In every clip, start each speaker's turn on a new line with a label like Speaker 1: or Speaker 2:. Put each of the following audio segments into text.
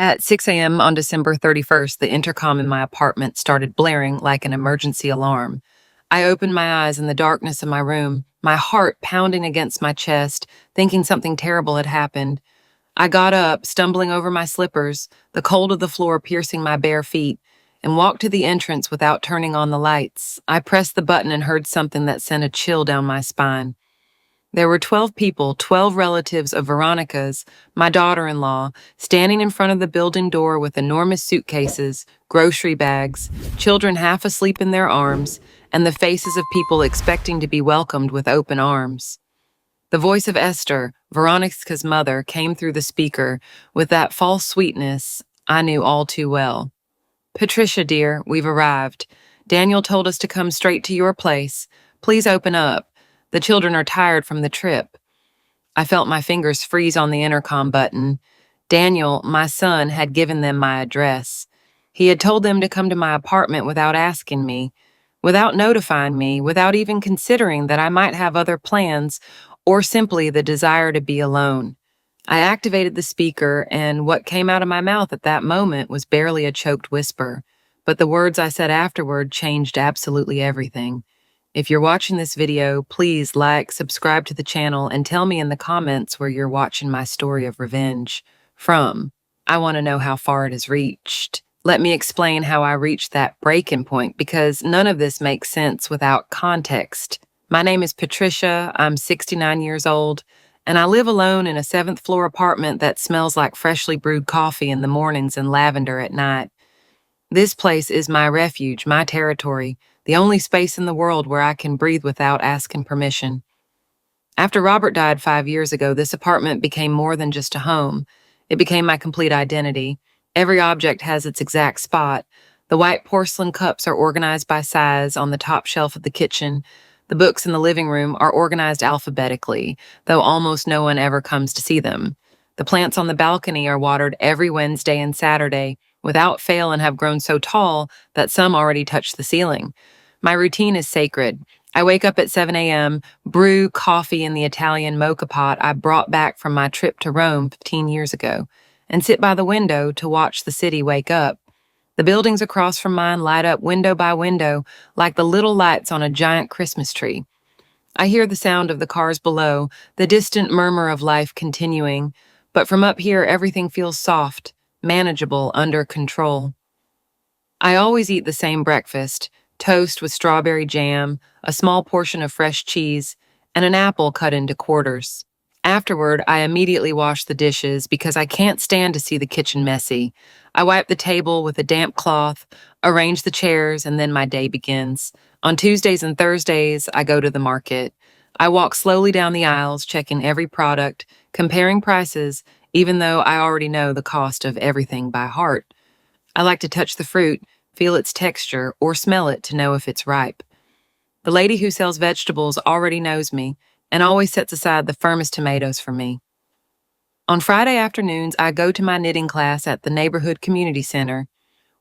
Speaker 1: At 6 a.m. on December 31st, the intercom in my apartment started blaring like an emergency alarm. I opened my eyes in the darkness of my room, my heart pounding against my chest, thinking something terrible had happened. I got up, stumbling over my slippers, the cold of the floor piercing my bare feet, and walked to the entrance without turning on the lights. I pressed the button and heard something that sent a chill down my spine. There were 12 people, 12 relatives of Veronica's, my daughter-in-law, standing in front of the building door with enormous suitcases, grocery bags, children half asleep in their arms, and the faces of people expecting to be welcomed with open arms. The voice of Esther, Veronica's mother, came through the speaker with that false sweetness I knew all too well. "Patricia, dear, we've arrived. Daniel told us to come straight to your place. Please open up. The children are tired from the trip." I felt my fingers freeze on the intercom button. Daniel, my son, had given them my address. He had told them to come to my apartment without asking me, without notifying me, without even considering that I might have other plans or simply the desire to be alone. I activated the speaker, and what came out of my mouth at that moment was barely a choked whisper, but the words I said afterward changed absolutely everything. If you're watching this video, please like, subscribe to the channel, and tell me in the comments where you're watching my story of revenge from. I want to know how far it has reached. Let me explain how I reached that breaking point, because none of this makes sense without context. My name is Patricia, I'm 69 years old, and I live alone in a 7th floor apartment that smells like freshly brewed coffee in the mornings and lavender at night. This place is my refuge, my territory, the only space in the world where I can breathe without asking permission. After Robert died 5 years ago, this apartment became more than just a home. It became my complete identity. Every object has its exact spot. The white porcelain cups are organized by size on the top shelf of the kitchen. The books in the living room are organized alphabetically, though almost no one ever comes to see them. The plants on the balcony are watered every Wednesday and Saturday, without fail, and have grown so tall that some already touch the ceiling. My routine is sacred. I wake up at 7 a.m., brew coffee in the Italian mocha pot I brought back from my trip to Rome 15 years ago, and sit by the window to watch the city wake up. The buildings across from mine light up window by window like the little lights on a giant Christmas tree. I hear the sound of the cars below, the distant murmur of life continuing, but from up here everything feels soft, manageable, under control. I always eat the same breakfast: toast with strawberry jam, a small portion of fresh cheese, and an apple cut into quarters. Afterward, I immediately wash the dishes because I can't stand to see the kitchen messy. I wipe the table with a damp cloth, arrange the chairs, and then my day begins. On Tuesdays and Thursdays, I go to the market. I walk slowly down the aisles, checking every product, comparing prices, even though I already know the cost of everything by heart. I like to touch the fruit, feel its texture, or smell it to know if it's ripe. The lady who sells vegetables already knows me and always sets aside the firmest tomatoes for me. On Friday afternoons, I go to my knitting class at the neighborhood community center.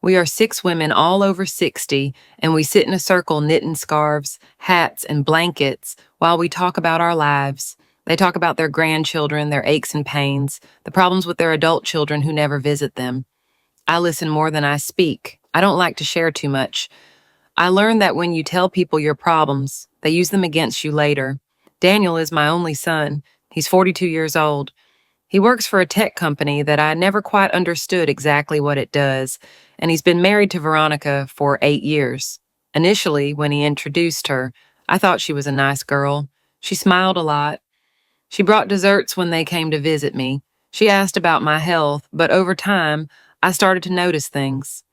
Speaker 1: We are 6 women all over 60, and we sit in a circle knitting scarves, hats, and blankets while we talk about our lives. They talk about their grandchildren, their aches and pains, the problems with their adult children who never visit them. I listen more than I speak. I don't like to share too much. I learned that when you tell people your problems, they use them against you later. Daniel is my only son. He's 42 years old. He works for a tech company that I never quite understood exactly what it does, and he's been married to Veronica for 8 years. Initially, when he introduced her, I thought she was a nice girl. She smiled a lot. She brought desserts when they came to visit me. She asked about my health, but over time, I started to notice things.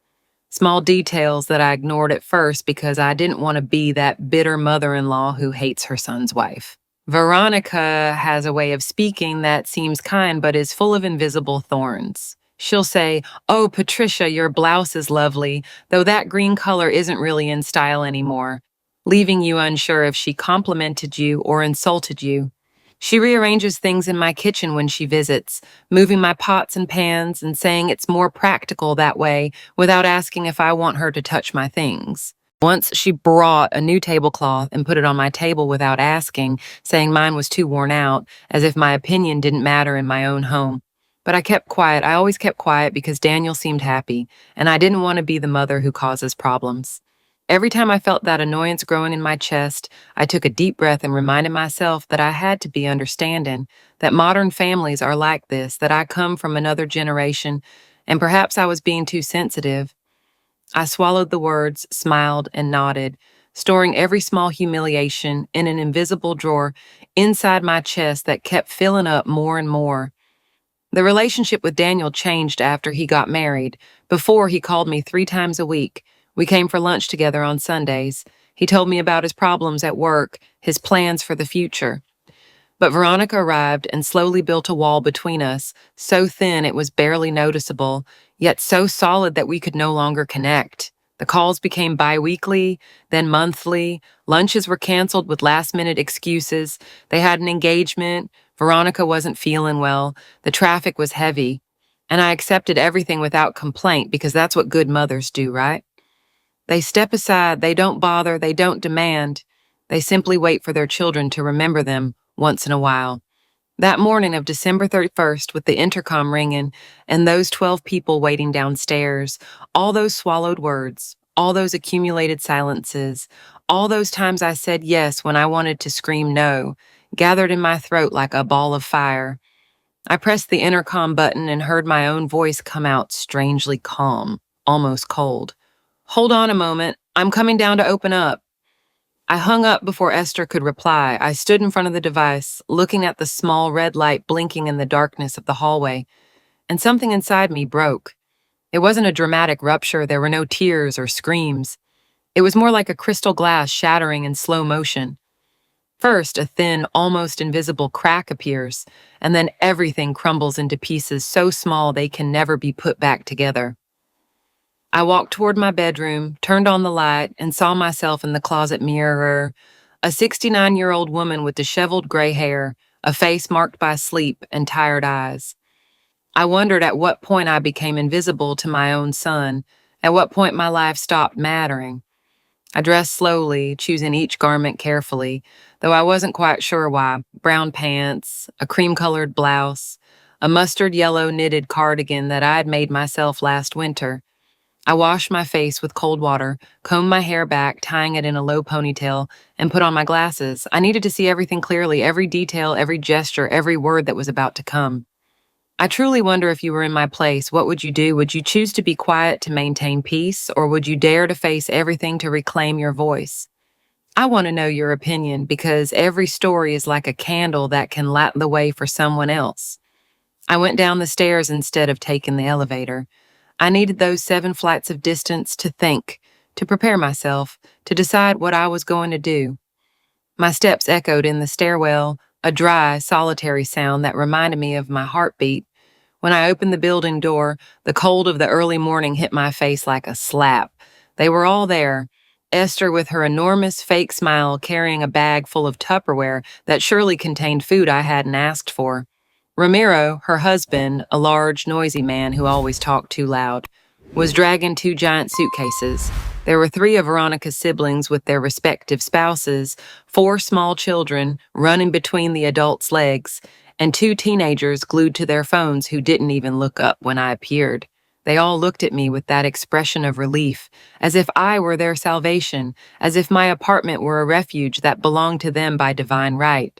Speaker 1: Small details that I ignored at first because I didn't want to be that bitter mother-in-law who hates her son's wife. Veronica has a way of speaking that seems kind but is full of invisible thorns. She'll say, "Oh, Patricia, your blouse is lovely, though that green color isn't really in style anymore," leaving you unsure if she complimented you or insulted you. She rearranges things in my kitchen when she visits, moving my pots and pans and saying it's more practical that way without asking if I want her to touch my things. Once she brought a new tablecloth and put it on my table without asking, saying mine was too worn out, as if my opinion didn't matter in my own home. But I kept quiet. I always kept quiet because Daniel seemed happy, and I didn't want to be the mother who causes problems. Every time I felt that annoyance growing in my chest, I took a deep breath and reminded myself that I had to be understanding, that modern families are like this, that I come from another generation, and perhaps I was being too sensitive. I swallowed the words, smiled, and nodded, storing every small humiliation in an invisible drawer inside my chest that kept filling up more and more. The relationship with Daniel changed after he got married. Before, he called me 3 times a week. We came for lunch together on Sundays. He told me about his problems at work, his plans for the future. But Veronica arrived and slowly built a wall between us, so thin it was barely noticeable, yet so solid that we could no longer connect. The calls became bi-weekly, then monthly. Lunches were canceled with last-minute excuses. They had an engagement. Veronica wasn't feeling well. The traffic was heavy. And I accepted everything without complaint because that's what good mothers do, right? They step aside, they don't bother, they don't demand. They simply wait for their children to remember them once in a while. That morning of December 31st, with the intercom ringing and those 12 people waiting downstairs, all those swallowed words, all those accumulated silences, all those times I said yes when I wanted to scream no, gathered in my throat like a ball of fire. I pressed the intercom button and heard my own voice come out strangely calm, almost cold. "Hold on a moment. I'm coming down to open up." I hung up before Esther could reply. I stood in front of the device, looking at the small red light blinking in the darkness of the hallway, and something inside me broke. It wasn't a dramatic rupture. There were no tears or screams. It was more like a crystal glass shattering in slow motion. First, a thin, almost invisible crack appears, and then everything crumbles into pieces so small they can never be put back together. I walked toward my bedroom, turned on the light, and saw myself in the closet mirror, a 69-year-old woman with disheveled gray hair, a face marked by sleep and tired eyes. I wondered at what point I became invisible to my own son, at what point my life stopped mattering. I dressed slowly, choosing each garment carefully, though I wasn't quite sure why. Brown pants, a cream-colored blouse, a mustard yellow knitted cardigan that I had made myself last winter. I washed my face with cold water, combed my hair back, tying it in a low ponytail, and put on my glasses. I needed to see everything clearly, every detail, every gesture, every word that was about to come. I truly wonder if you were in my place, what would you do? Would you choose to be quiet to maintain peace, or would you dare to face everything to reclaim your voice? I want to know your opinion because every story is like a candle that can light the way for someone else. I went down the stairs instead of taking the elevator. I needed those 7 flights of distance to think, to prepare myself, to decide what I was going to do. My steps echoed in the stairwell, a dry, solitary sound that reminded me of my heartbeat. When I opened the building door, the cold of the early morning hit my face like a slap. They were all there. Esther with her enormous fake smile carrying a bag full of Tupperware that surely contained food I hadn't asked for. Ramiro, her husband, a large, noisy man who always talked too loud, was dragging 2 giant suitcases. There were 3 of Veronica's siblings with their respective spouses, 4 small children running between the adults' legs, and 2 teenagers glued to their phones who didn't even look up when I appeared. They all looked at me with that expression of relief, as if I were their salvation, as if my apartment were a refuge that belonged to them by divine right.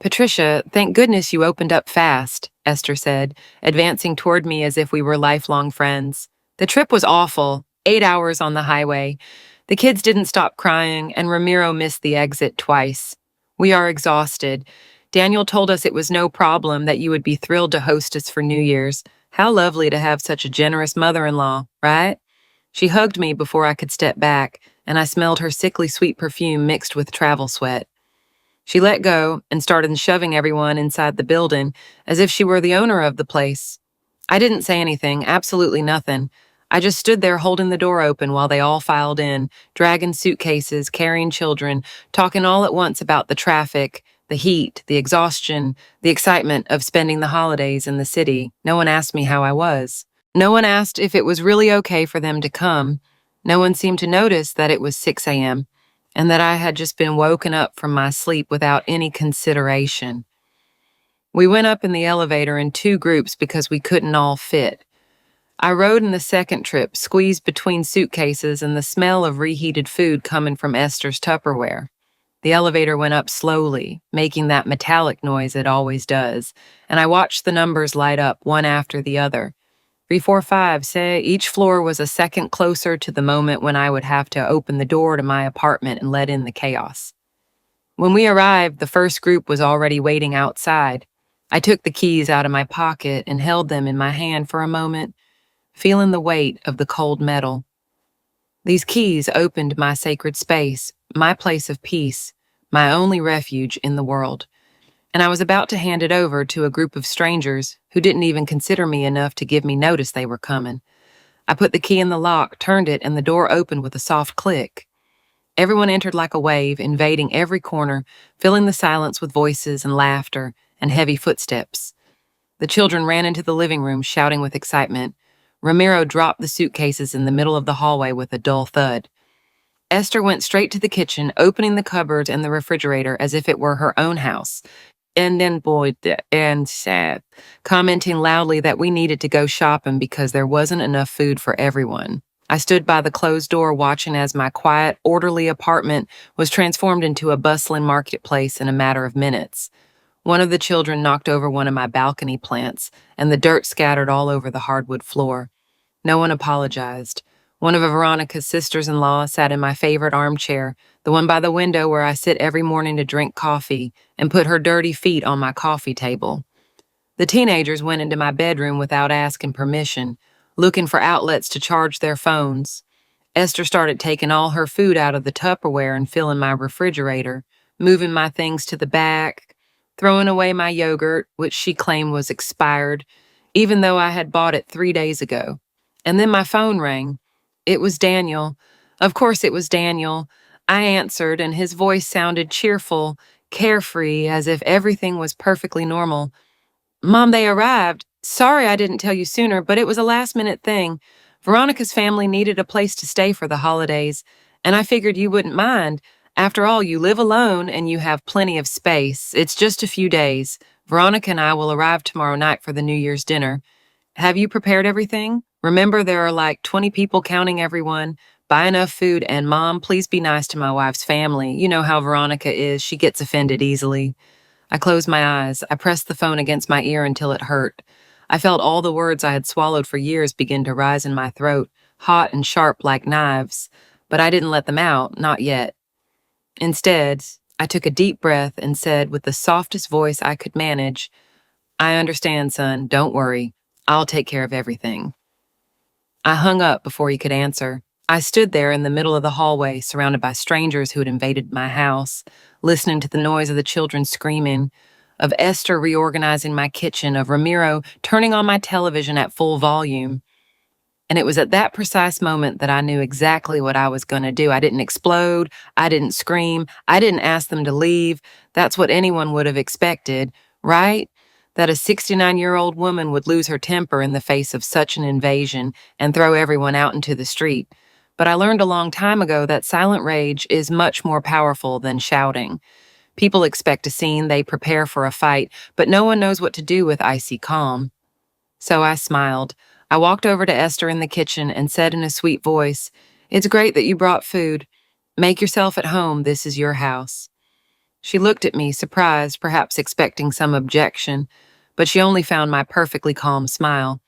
Speaker 1: "Patricia, thank goodness you opened up fast," Esther said, advancing toward me as if we were lifelong friends. "The trip was awful, 8 hours on the highway. The kids didn't stop crying, and Ramiro missed the exit twice. We are exhausted. Daniel told us it was no problem, that you would be thrilled to host us for New Year's. How lovely to have such a generous mother-in-law, right?" She hugged me before I could step back, and I smelled her sickly sweet perfume mixed with travel sweat. She let go and started shoving everyone inside the building as if she were the owner of the place. I didn't say anything, absolutely nothing. I just stood there holding the door open while they all filed in, dragging suitcases, carrying children, talking all at once about the traffic, the heat, the exhaustion, the excitement of spending the holidays in the city. No one asked me how I was. No one asked if it was really okay for them to come. No one seemed to notice that it was 6 a.m. and that I had just been woken up from my sleep without any consideration. We went up in the elevator in two groups because we couldn't all fit. I rode in the second trip, squeezed between suitcases and the smell of reheated food coming from Esther's Tupperware. The elevator went up slowly, making that metallic noise it always does, and I watched the numbers light up one after the other. 345, say, each floor was a second closer to the moment when I would have to open the door to my apartment and let in the chaos. When we arrived, the first group was already waiting outside. I took the keys out of my pocket and held them in my hand for a moment, feeling the weight of the cold metal. These keys opened my sacred space, my place of peace, my only refuge in the world. And I was about to hand it over to a group of strangers who didn't even consider me enough to give me notice they were coming. I put the key in the lock, turned it, and the door opened with a soft click. Everyone entered like a wave, invading every corner, filling the silence with voices and laughter and heavy footsteps. The children ran into the living room, shouting with excitement. Ramiro dropped the suitcases in the middle of the hallway with a dull thud. Esther went straight to the kitchen, opening the cupboards and the refrigerator as if it were her own house. And then boy, and sad, commenting loudly that we needed to go shopping because there wasn't enough food for everyone. I stood by the closed door watching as my quiet, orderly apartment was transformed into a bustling marketplace in a matter of minutes. One of the children knocked over one of my balcony plants, and the dirt scattered all over the hardwood floor. No one apologized. One of Veronica's sisters-in-law sat in my favorite armchair, the one by the window where I sit every morning to drink coffee, and put her dirty feet on my coffee table. The teenagers went into my bedroom without asking permission, looking for outlets to charge their phones. Esther started taking all her food out of the Tupperware and filling my refrigerator, moving my things to the back, throwing away my yogurt, which she claimed was expired, even though I had bought it 3 days ago. And then my phone rang. It was Daniel. Of course it was Daniel. I answered, and his voice sounded cheerful, carefree, as if everything was perfectly normal. Mom, they arrived. Sorry I didn't tell you sooner, but it was a last-minute thing. Veronica's family needed a place to stay for the holidays, and I figured you wouldn't mind. After all, you live alone and you have plenty of space. It's just a few days. Veronica and I will arrive tomorrow night for the New Year's dinner. Have you prepared everything? Remember, there are like 20 people counting everyone. Buy enough food, and Mom, please be nice to my wife's family. You know how Veronica is. She gets offended easily. I closed my eyes. I pressed the phone against my ear until it hurt. I felt all the words I had swallowed for years begin to rise in my throat, hot and sharp like knives. But I didn't let them out, not yet. Instead, I took a deep breath and said with the softest voice I could manage, I understand, son. Don't worry. I'll take care of everything. I hung up before he could answer. I stood there in the middle of the hallway, surrounded by strangers who had invaded my house, listening to the noise of the children screaming, of Esther reorganizing my kitchen, of Ramiro turning on my television at full volume. And it was at that precise moment that I knew exactly what I was going to do. I didn't explode. I didn't scream. I didn't ask them to leave. That's what anyone would have expected, right? That a 69-year-old woman would lose her temper in the face of such an invasion and throw everyone out into the street. But I learned a long time ago that silent rage is much more powerful than shouting. People expect a scene, they prepare for a fight, but no one knows what to do with icy calm. So I smiled. I walked over to Esther in the kitchen and said in a sweet voice, It's great that you brought food. Make yourself at home. This is your house. She looked at me, surprised, perhaps expecting some objection, but she only found my perfectly calm smile.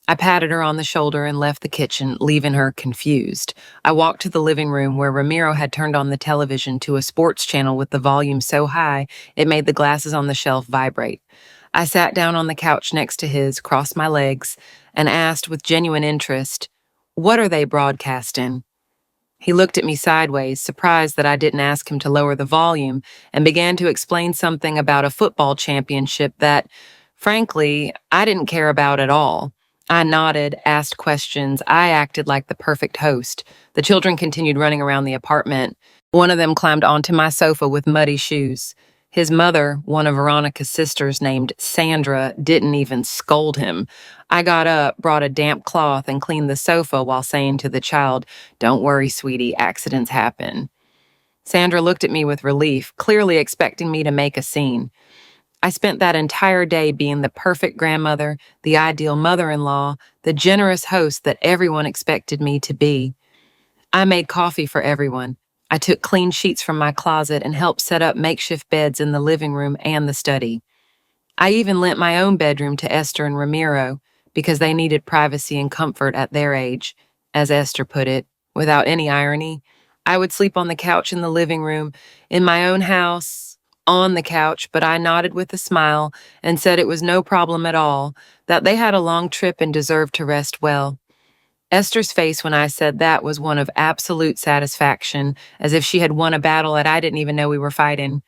Speaker 1: I patted her on the shoulder and left the kitchen, leaving her confused. I walked to the living room where Ramiro had turned on the television to a sports channel with the volume so high it made the glasses on the shelf vibrate. I sat down on the couch next to his, crossed my legs, and asked with genuine interest, What are they broadcasting? He looked at me sideways, surprised that I didn't ask him to lower the volume, and began to explain something about a football championship that, frankly, I didn't care about at all. I nodded, asked questions. I acted like the perfect host. The children continued running around the apartment. One of them climbed onto my sofa with muddy shoes. His mother, one of Veronica's sisters named Sandra, didn't even scold him. I got up, brought a damp cloth, and cleaned the sofa while saying to the child, Don't worry, sweetie, accidents happen. Sandra looked at me with relief, clearly expecting me to make a scene. I spent that entire day being the perfect grandmother, the ideal mother-in-law, the generous host that everyone expected me to be. I made coffee for everyone. I took clean sheets from my closet and helped set up makeshift beds in the living room and the study. I even lent my own bedroom to Esther and Ramiro because they needed privacy and comfort at their age, as Esther put it, without any irony. I would sleep on the couch in the living room, in my own house, on the couch, but I nodded with a smile and said it was no problem at all, that they had a long trip and deserved to rest well. Esther's face when I said that was one of absolute satisfaction, as if she had won a battle that I didn't even know we were fighting.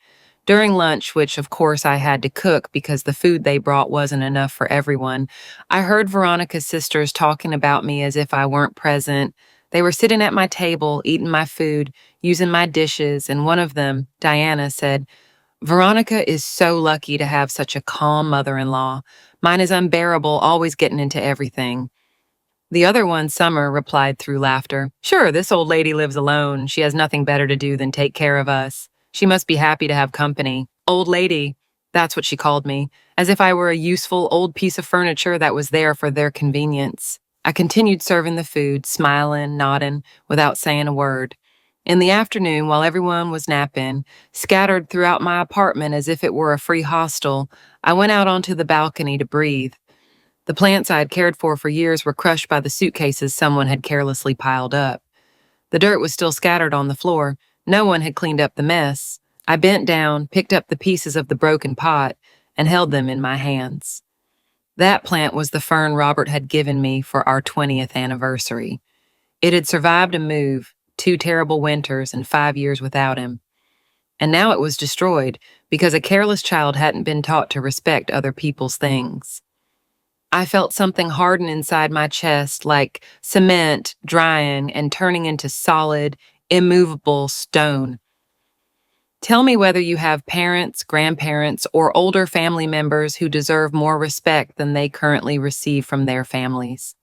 Speaker 1: During lunch, which of course I had to cook because the food they brought wasn't enough for everyone, I heard Veronica's sisters talking about me as if I weren't present. They were sitting at my table, eating my food, using my dishes, and one of them, Diana, said, "Veronica is so lucky to have such a calm mother-in-law. Mine is unbearable, always getting into everything." The other one, Summer, replied through laughter, "Sure, this old lady lives alone. She has nothing better to do than take care of us. She must be happy to have company. Old lady." That's what she called me, as if I were a useful old piece of furniture that was there for their convenience. I continued serving the food, smiling, nodding, without saying a word. In the afternoon, while everyone was napping, scattered throughout my apartment as if it were a free hostel, I went out onto the balcony to breathe. The plants I had cared for years were crushed by the suitcases someone had carelessly piled up. The dirt was still scattered on the floor. No one had cleaned up the mess. I bent down, picked up the pieces of the broken pot, and held them in my hands. That plant was the fern Robert had given me for our 20th anniversary. It had survived a move, 2 terrible winters, and 5 years without him. And now it was destroyed because a careless child hadn't been taught to respect other people's things. I felt something harden inside my chest, like cement drying and turning into solid, immovable stone. Tell me whether you have parents, grandparents, or older family members who deserve more respect than they currently receive from their families.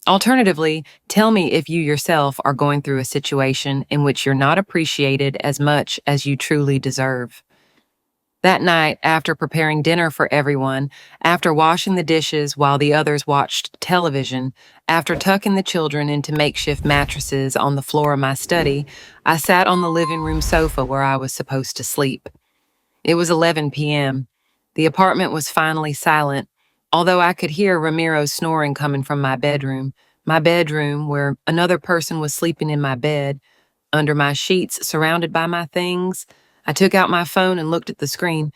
Speaker 1: Alternatively, tell me if you yourself are going through a situation in which you're not appreciated as much as you truly deserve. That night, after preparing dinner for everyone, after washing the dishes while the others watched television, after tucking the children into makeshift mattresses on the floor of my study, I sat on the living room sofa where I was supposed to sleep. It was 11 p.m. The apartment was finally silent, although I could hear Ramiro's snoring coming from my bedroom where another person was sleeping in my bed, under my sheets, surrounded by my things. I took out my phone and looked at the screen.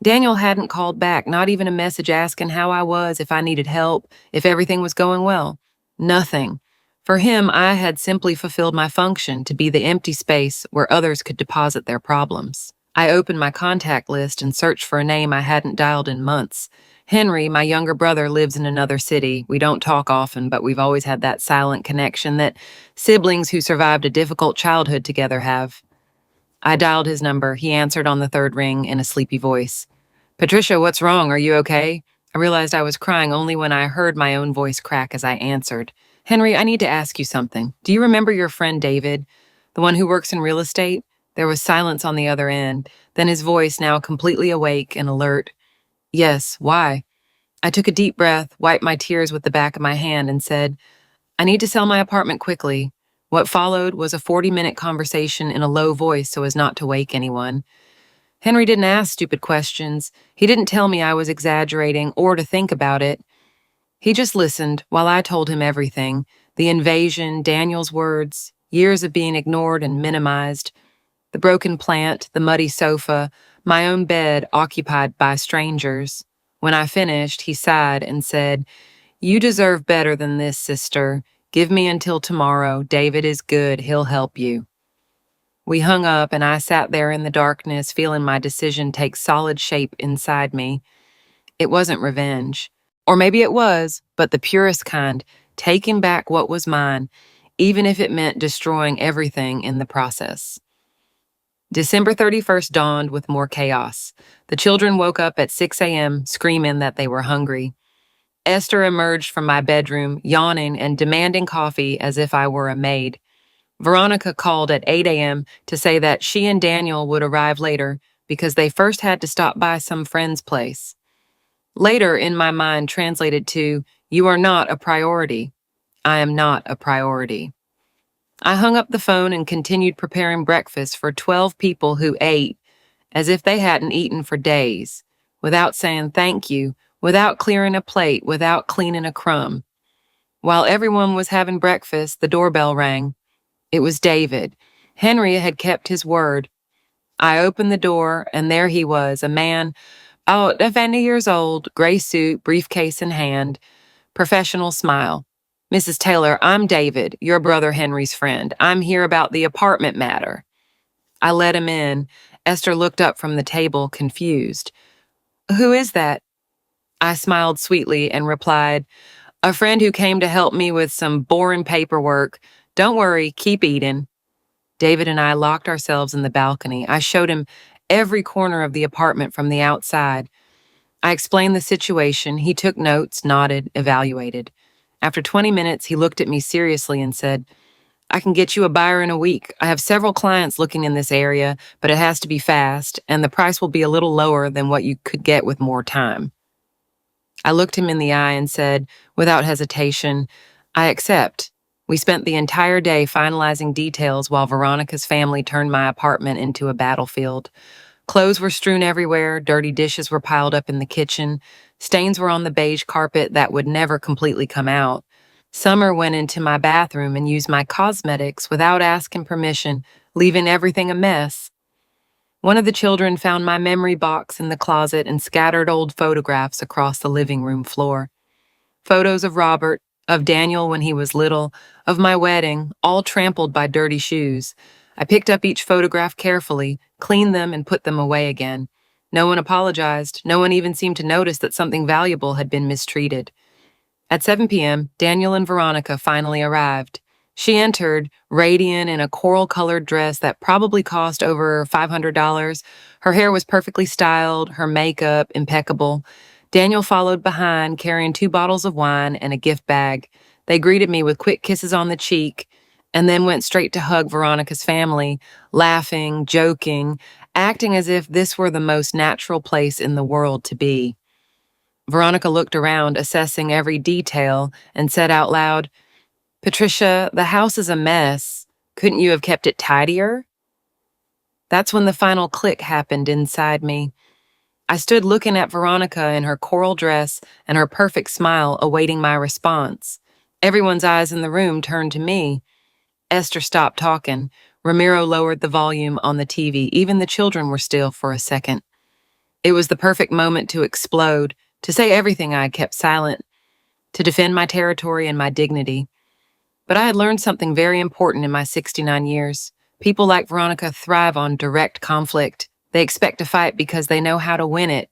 Speaker 1: Daniel hadn't called back, not even a message asking how I was, if I needed help, if everything was going well. Nothing. For him, I had simply fulfilled my function to be the empty space where others could deposit their problems. I opened my contact list and searched for a name I hadn't dialed in months. Henry, my younger brother, lives in another city. We don't talk often, but we've always had that silent connection that siblings who survived a difficult childhood together have. I dialed his number. He answered on the third ring in a sleepy voice. "Patricia, what's wrong? Are you okay?" I realized I was crying only when I heard my own voice crack as I answered. "Henry, I need to ask you something. Do you remember your friend David, the one who works in real estate?" There was silence on the other end, then his voice, now completely awake and alert. "Yes, why?" I took a deep breath, wiped my tears with the back of my hand, and said, "I need to sell my apartment quickly." What followed was a 40-minute conversation in a low voice so as not to wake anyone. Henry didn't ask stupid questions. He didn't tell me I was exaggerating or to think about it. He just listened while I told him everything. The invasion, Daniel's words, years of being ignored and minimized, the broken plant, the muddy sofa, my own bed occupied by strangers. When I finished, he sighed and said, "You deserve better than this, sister. Give me until tomorrow. David is good. He'll help you." We hung up, and I sat there in the darkness, feeling my decision take solid shape inside me. It wasn't revenge. Or maybe it was, but the purest kind, taking back what was mine, even if it meant destroying everything in the process. December 31st dawned with more chaos. The children woke up at 6 a.m., screaming that they were hungry. Esther emerged from my bedroom, yawning and demanding coffee as if I were a maid. Veronica called at 8 a.m. to say that she and Daniel would arrive later because they first had to stop by some friend's place. Later, in my mind, translated to, "You are not a priority. I am not a priority." I hung up the phone and continued preparing breakfast for 12 people who ate as if they hadn't eaten for days, without saying thank you, without clearing a plate, without cleaning a crumb. While everyone was having breakfast, the doorbell rang. It was David. Henry had kept his word. I opened the door, and there he was, a man, about 20 years old, gray suit, briefcase in hand, professional smile. "Mrs. Taylor, I'm David, your brother Henry's friend. I'm here about the apartment matter." I let him in. Esther looked up from the table, confused. "Who is that?" I smiled sweetly and replied, "A friend who came to help me with some boring paperwork. Don't worry, keep eating." David and I locked ourselves in the balcony. I showed him every corner of the apartment from the outside. I explained the situation. He took notes, nodded, evaluated. After 20 minutes, he looked at me seriously and said, "I can get you a buyer in a week. I have several clients looking in this area, but it has to be fast, and the price will be a little lower than what you could get with more time." I looked him in the eye and said, without hesitation, "I accept." We spent the entire day finalizing details while Veronica's family turned my apartment into a battlefield. Clothes were strewn everywhere, dirty dishes were piled up in the kitchen, stains were on the beige carpet that would never completely come out. Summer went into my bathroom and used my cosmetics without asking permission, leaving everything a mess. One of the children found my memory box in the closet and scattered old photographs across the living room floor. Photos of Robert, of Daniel when he was little, of my wedding, all trampled by dirty shoes. I picked up each photograph carefully, cleaned them, and put them away again. No one apologized. No one even seemed to notice that something valuable had been mistreated. At 7 p.m., Daniel and Veronica finally arrived. She entered, radiant in a coral-colored dress that probably cost over $500. Her hair was perfectly styled, her makeup impeccable. Daniel followed behind, carrying 2 bottles of wine and a gift bag. They greeted me with quick kisses on the cheek, and then went straight to hug Veronica's family, laughing, joking, acting as if this were the most natural place in the world to be. Veronica looked around, assessing every detail, and said out loud, "Patricia, the house is a mess. Couldn't you have kept it tidier?" That's when the final click happened inside me. I stood looking at Veronica in her coral dress and her perfect smile, awaiting my response. Everyone's eyes in the room turned to me. Esther stopped talking. Ramiro lowered the volume on the TV. Even the children were still for a second. It was the perfect moment to explode, to say everything I had kept silent, to defend my territory and my dignity. But I had learned something very important in my 69 years. People like Veronica thrive on direct conflict. They expect to fight because they know how to win it.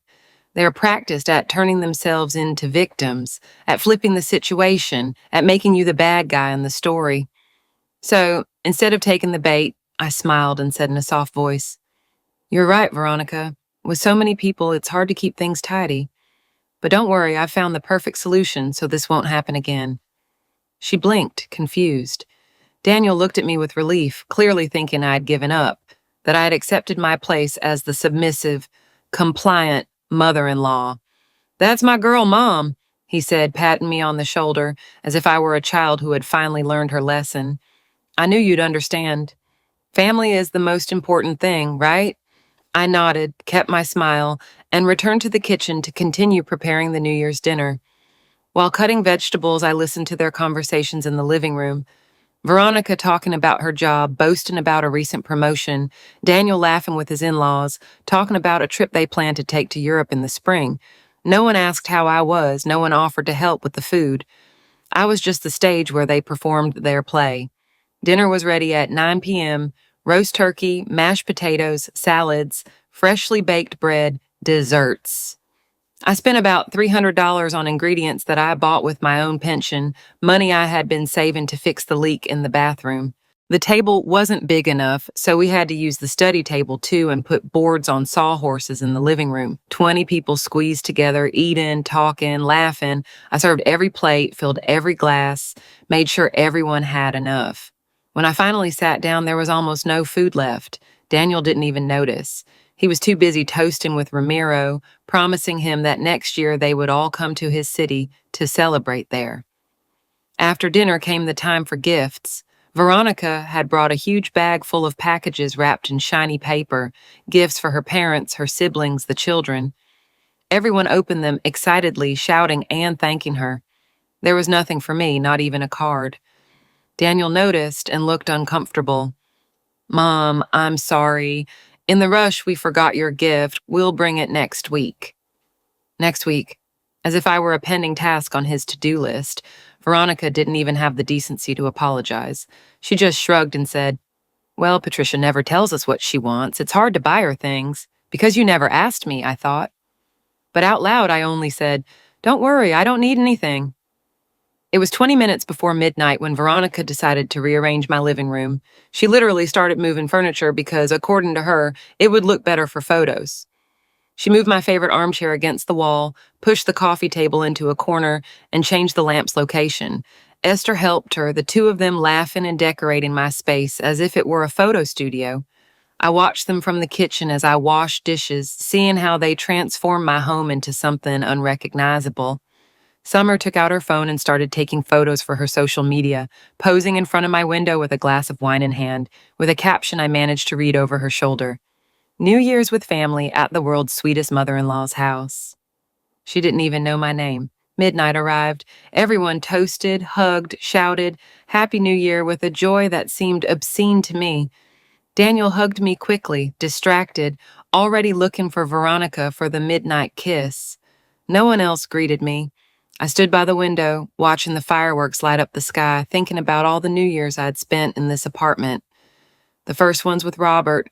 Speaker 1: They are practiced at turning themselves into victims, at flipping the situation, at making you the bad guy in the story. So, instead of taking the bait, I smiled and said in a soft voice, "You're right, Veronica. With so many people, it's hard to keep things tidy. But don't worry, I've found the perfect solution so this won't happen again." She blinked, confused. Daniel looked at me with relief, clearly thinking I had given up, that I had accepted my place as the submissive, compliant mother-in-law. "That's my girl, Mom," he said, patting me on the shoulder as if I were a child who had finally learned her lesson. "I knew you'd understand. Family is the most important thing, right?" I nodded, kept my smile, and returned to the kitchen to continue preparing the New Year's dinner. While cutting vegetables, I listened to their conversations in the living room. Veronica talking about her job, boasting about a recent promotion, Daniel laughing with his in-laws, talking about a trip they planned to take to Europe in the spring. No one asked how I was, no one offered to help with the food. I was just the stage where they performed their play. Dinner was ready at 9 p.m., roast turkey, mashed potatoes, salads, freshly baked bread, desserts. I spent about $300 on ingredients that I bought with my own pension, money I had been saving to fix the leak in the bathroom. The table wasn't big enough, so we had to use the study table too and put boards on sawhorses in the living room. 20 people squeezed together, eating, talking, laughing. I served every plate, filled every glass, made sure everyone had enough. When I finally sat down, there was almost no food left. Daniel didn't even notice. He was too busy toasting with Ramiro, promising him that next year they would all come to his city to celebrate there. After dinner came the time for gifts. Veronica had brought a huge bag full of packages wrapped in shiny paper, gifts for her parents, her siblings, the children. Everyone opened them excitedly, shouting and thanking her. There was nothing for me, not even a card. Daniel noticed and looked uncomfortable. "Mom, I'm sorry. In the rush, we forgot your gift. We'll bring it next week." Next week. As if I were a pending task on his to-do list. Veronica didn't even have the decency to apologize. She just shrugged and said, "Well, Patricia never tells us what she wants. It's hard to buy her things. Because you never asked me, I thought." But out loud, I only said, "Don't worry, I don't need anything." It was 20 minutes before midnight when Veronica decided to rearrange my living room. She literally started moving furniture because, according to her, it would look better for photos. She moved my favorite armchair against the wall, pushed the coffee table into a corner, and changed the lamp's location. Esther helped her, the two of them laughing and decorating my space as if it were a photo studio. I watched them from the kitchen as I washed dishes, seeing how they transformed my home into something unrecognizable. Summer took out her phone and started taking photos for her social media, posing in front of my window with a glass of wine in hand, with a caption I managed to read over her shoulder. "New Year's with family at the world's sweetest mother-in-law's house." She didn't even know my name. Midnight arrived. Everyone toasted, hugged, shouted, "Happy New Year," with a joy that seemed obscene to me. Daniel hugged me quickly, distracted, already looking for Veronica for the midnight kiss. No one else greeted me. I stood by the window, watching the fireworks light up the sky, thinking about all the New Years I'd spent in this apartment. The first ones with Robert,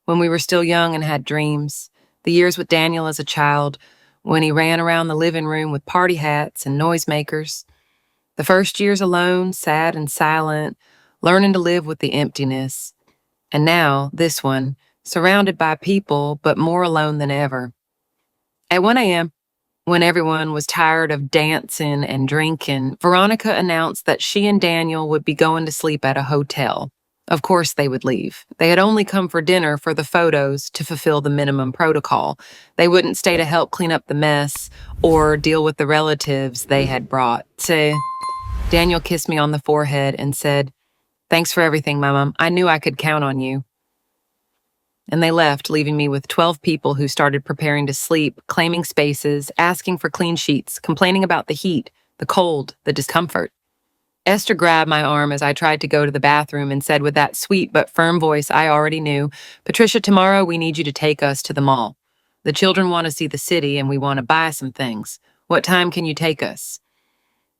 Speaker 1: when we were still young and had dreams. The years with Daniel as a child, when he ran around the living room with party hats and noisemakers. The first years alone, sad and silent, learning to live with the emptiness. And now, this one, surrounded by people, but more alone than ever. At 1 a.m., when everyone was tired of dancing and drinking, Veronica announced that she and Daniel would be going to sleep at a hotel. Of course they would leave. They had only come for dinner for the photos to fulfill the minimum protocol. They wouldn't stay to help clean up the mess or deal with the relatives they had brought. Daniel kissed me on the forehead and said, "Thanks for everything, Mama. I knew I could count on you." And they left, leaving me with 12 people who started preparing to sleep, claiming spaces, asking for clean sheets, complaining about the heat, the cold, the discomfort. Esther grabbed my arm as I tried to go to the bathroom and said with that sweet but firm voice I already knew, "Patricia, tomorrow we need you to take us to the mall. The children want to see the city and we want to buy some things. What time can you take us?"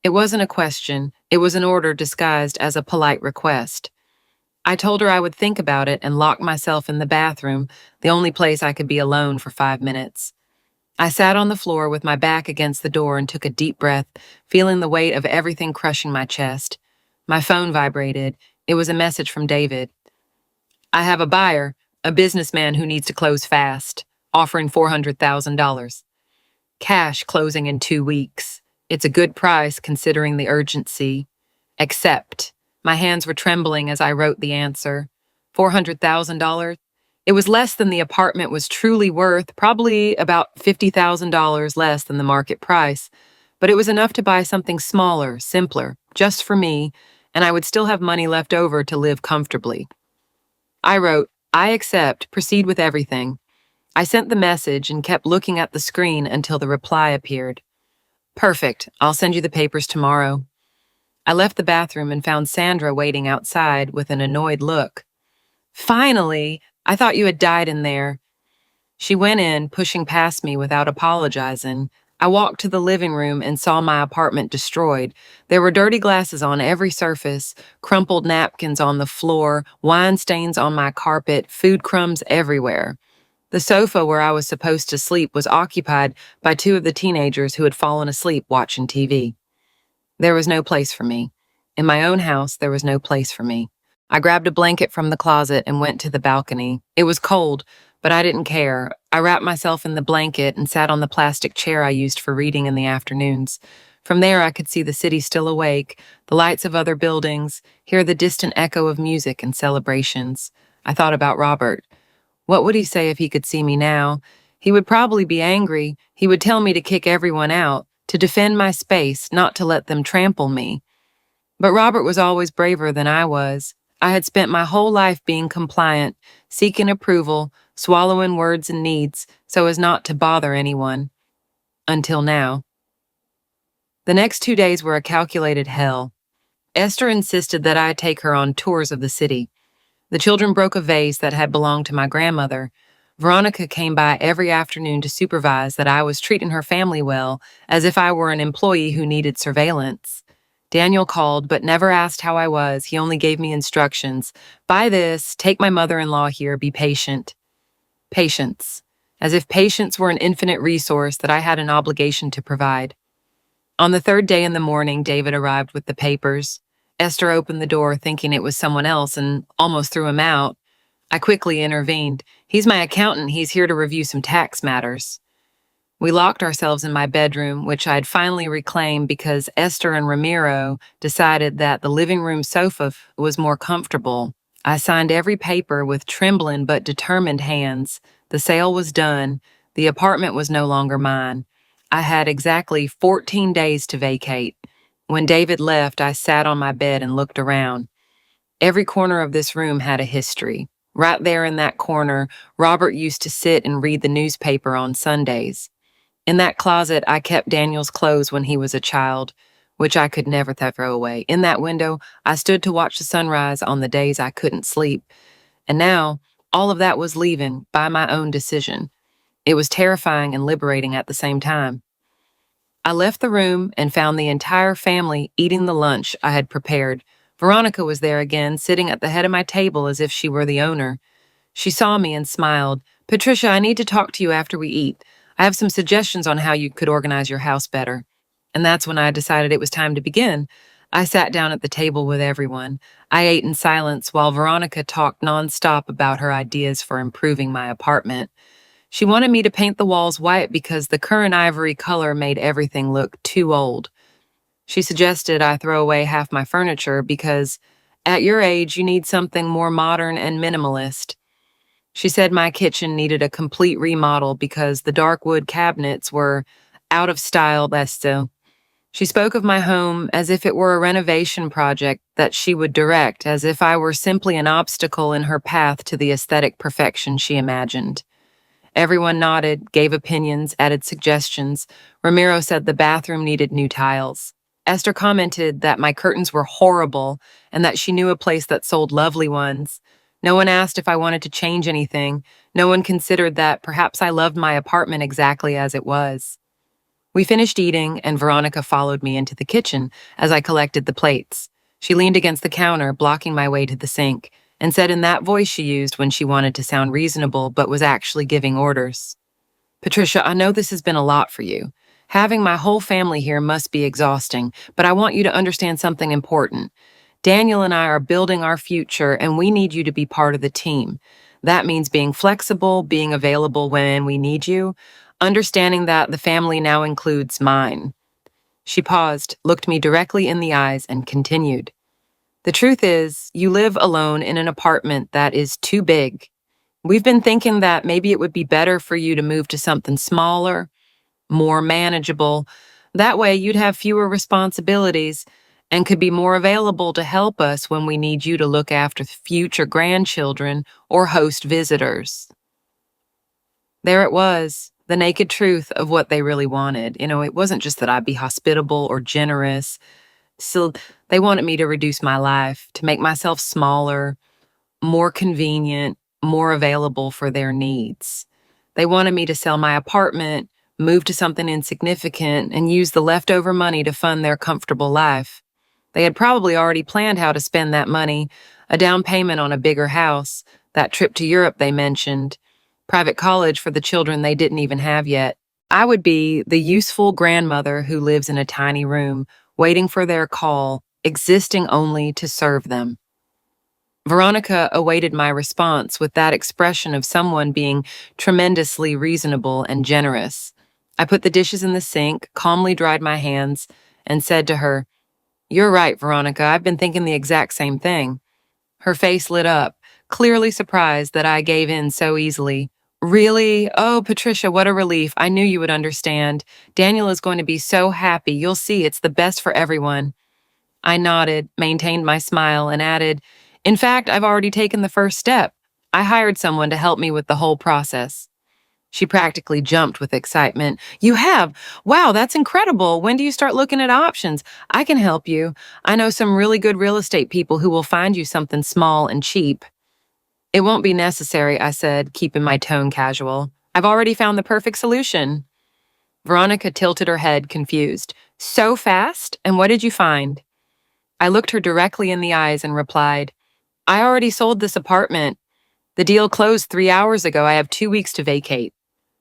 Speaker 1: It wasn't a question, it was an order disguised as a polite request. I told her I would think about it and locked myself in the bathroom, the only place I could be alone for 5 minutes. I sat on the floor with my back against the door and took a deep breath, feeling the weight of everything crushing my chest. My phone vibrated. It was a message from David. "I have a buyer, a businessman who needs to close fast, offering $400,000. Cash closing in 2 weeks. It's a good price considering the urgency. Accept." My hands were trembling as I wrote the answer. $400,000? It was less than the apartment was truly worth, probably about $50,000 less than the market price. But it was enough to buy something smaller, simpler, just for me, and I would still have money left over to live comfortably. I wrote, "I accept, proceed with everything." I sent the message and kept looking at the screen until the reply appeared. "Perfect, I'll send you the papers tomorrow." I left the bathroom and found Sandra waiting outside with an annoyed look. "Finally! I thought you had died in there." She went in, pushing past me without apologizing. I walked to the living room and saw my apartment destroyed. There were dirty glasses on every surface, crumpled napkins on the floor, wine stains on my carpet, food crumbs everywhere. The sofa where I was supposed to sleep was occupied by 2 of the teenagers who had fallen asleep watching TV. There was no place for me. In my own house, there was no place for me. I grabbed a blanket from the closet and went to the balcony. It was cold, but I didn't care. I wrapped myself in the blanket and sat on the plastic chair I used for reading in the afternoons. From there, I could see the city still awake, the lights of other buildings, hear the distant echo of music and celebrations. I thought about Robert. What would he say if he could see me now? He would probably be angry. He would tell me to kick everyone out, to defend my space, not to let them trample me. But Robert was always braver than I was. I had spent my whole life being compliant, seeking approval, swallowing words and needs so as not to bother anyone. Until now. The next 2 days were a calculated hell. Esther insisted that I take her on tours of the city. The children broke a vase that had belonged to my grandmother. Veronica came by every afternoon to supervise that I was treating her family well, as if I were an employee who needed surveillance. Daniel called, but never asked how I was. He only gave me instructions. Buy this, take my mother-in-law here, be patient. Patience. As if patience were an infinite resource that I had an obligation to provide. On the third day in the morning, David arrived with the papers. Esther opened the door thinking it was someone else and almost threw him out. I quickly intervened. He's my accountant. He's here to review some tax matters. We locked ourselves in my bedroom, which I'd finally reclaimed because Esther and Ramiro decided that the living room sofa was more comfortable. I signed every paper with trembling but determined hands. The sale was done. The apartment was no longer mine. I had exactly 14 days to vacate. When David left, I sat on my bed and looked around. Every corner of this room had a history. Right there in that corner, Robert used to sit and read the newspaper on Sundays. In that closet, I kept Daniel's clothes when he was a child, which I could never throw away. In that window, I stood to watch the sunrise on the days I couldn't sleep. And now, all of that was leaving by my own decision. It was terrifying and liberating at the same time. I left the room and found the entire family eating the lunch I had prepared. Veronica was there again, sitting at the head of my table as if she were the owner. She saw me and smiled. "Patricia, I need to talk to you after we eat. I have some suggestions on how you could organize your house better." And that's when I decided it was time to begin. I sat down at the table with everyone. I ate in silence while Veronica talked nonstop about her ideas for improving my apartment. She wanted me to paint the walls white because the current ivory color made everything look too old. She suggested I throw away half my furniture because, at your age, you need something more modern and minimalist. She said my kitchen needed a complete remodel because the dark wood cabinets were out of style. She spoke of my home as if it were a renovation project that she would direct, as if I were simply an obstacle in her path to the aesthetic perfection she imagined. Everyone nodded, gave opinions, added suggestions. Ramiro said the bathroom needed new tiles. Esther commented that my curtains were horrible and that she knew a place that sold lovely ones. No one asked if I wanted to change anything. No one considered that perhaps I loved my apartment exactly as it was. We finished eating, and Veronica followed me into the kitchen as I collected the plates. She leaned against the counter, blocking my way to the sink, and said in that voice she used when she wanted to sound reasonable but was actually giving orders, "Patricia, I know this has been a lot for you. Having my whole family here must be exhausting, but I want you to understand something important. Daniel and I are building our future, and we need you to be part of the team. That means being flexible, being available when we need you, understanding that the family now includes mine." She paused, looked me directly in the eyes, and continued. "The truth is, you live alone in an apartment that is too big. We've been thinking that maybe it would be better for you to move to something smaller, more manageable. That way you'd have fewer responsibilities and could be more available to help us when we need you to look after future grandchildren or host visitors." There it was, the naked truth of what they really wanted. It wasn't just that I'd be hospitable or generous. So they wanted me to reduce my life, to make myself smaller, more convenient, more available for their needs. They wanted me to sell my apartment, move to something insignificant, and use the leftover money to fund their comfortable life. They had probably already planned how to spend that money, a down payment on a bigger house, that trip to Europe they mentioned, private college for the children they didn't even have yet. I would be the useful grandmother who lives in a tiny room, waiting for their call, existing only to serve them. Veronica awaited my response with that expression of someone being tremendously reasonable and generous. I put the dishes in the sink, calmly dried my hands, and said to her, "You're right, Veronica, I've been thinking the exact same thing." Her face lit up. clearly surprised that I gave in so easily. Really? Oh, Patricia, what a relief. I knew you would understand. Daniel is going to be so happy. You'll see, it's the best for everyone. I nodded, maintained my smile, and added, In fact, I've already taken the first step. I hired someone to help me with the whole process. She practically jumped with excitement. You have? Wow, that's incredible. When do you start looking at options? I can help you. I know some really good real estate people who will find you something small and cheap. It won't be necessary, I said, keeping my tone casual. I've already found the perfect solution. Veronica tilted her head, confused. So fast? And what did you find? I looked her directly in the eyes and replied, I already sold this apartment. The deal closed 3 hours ago. I have 2 weeks to vacate.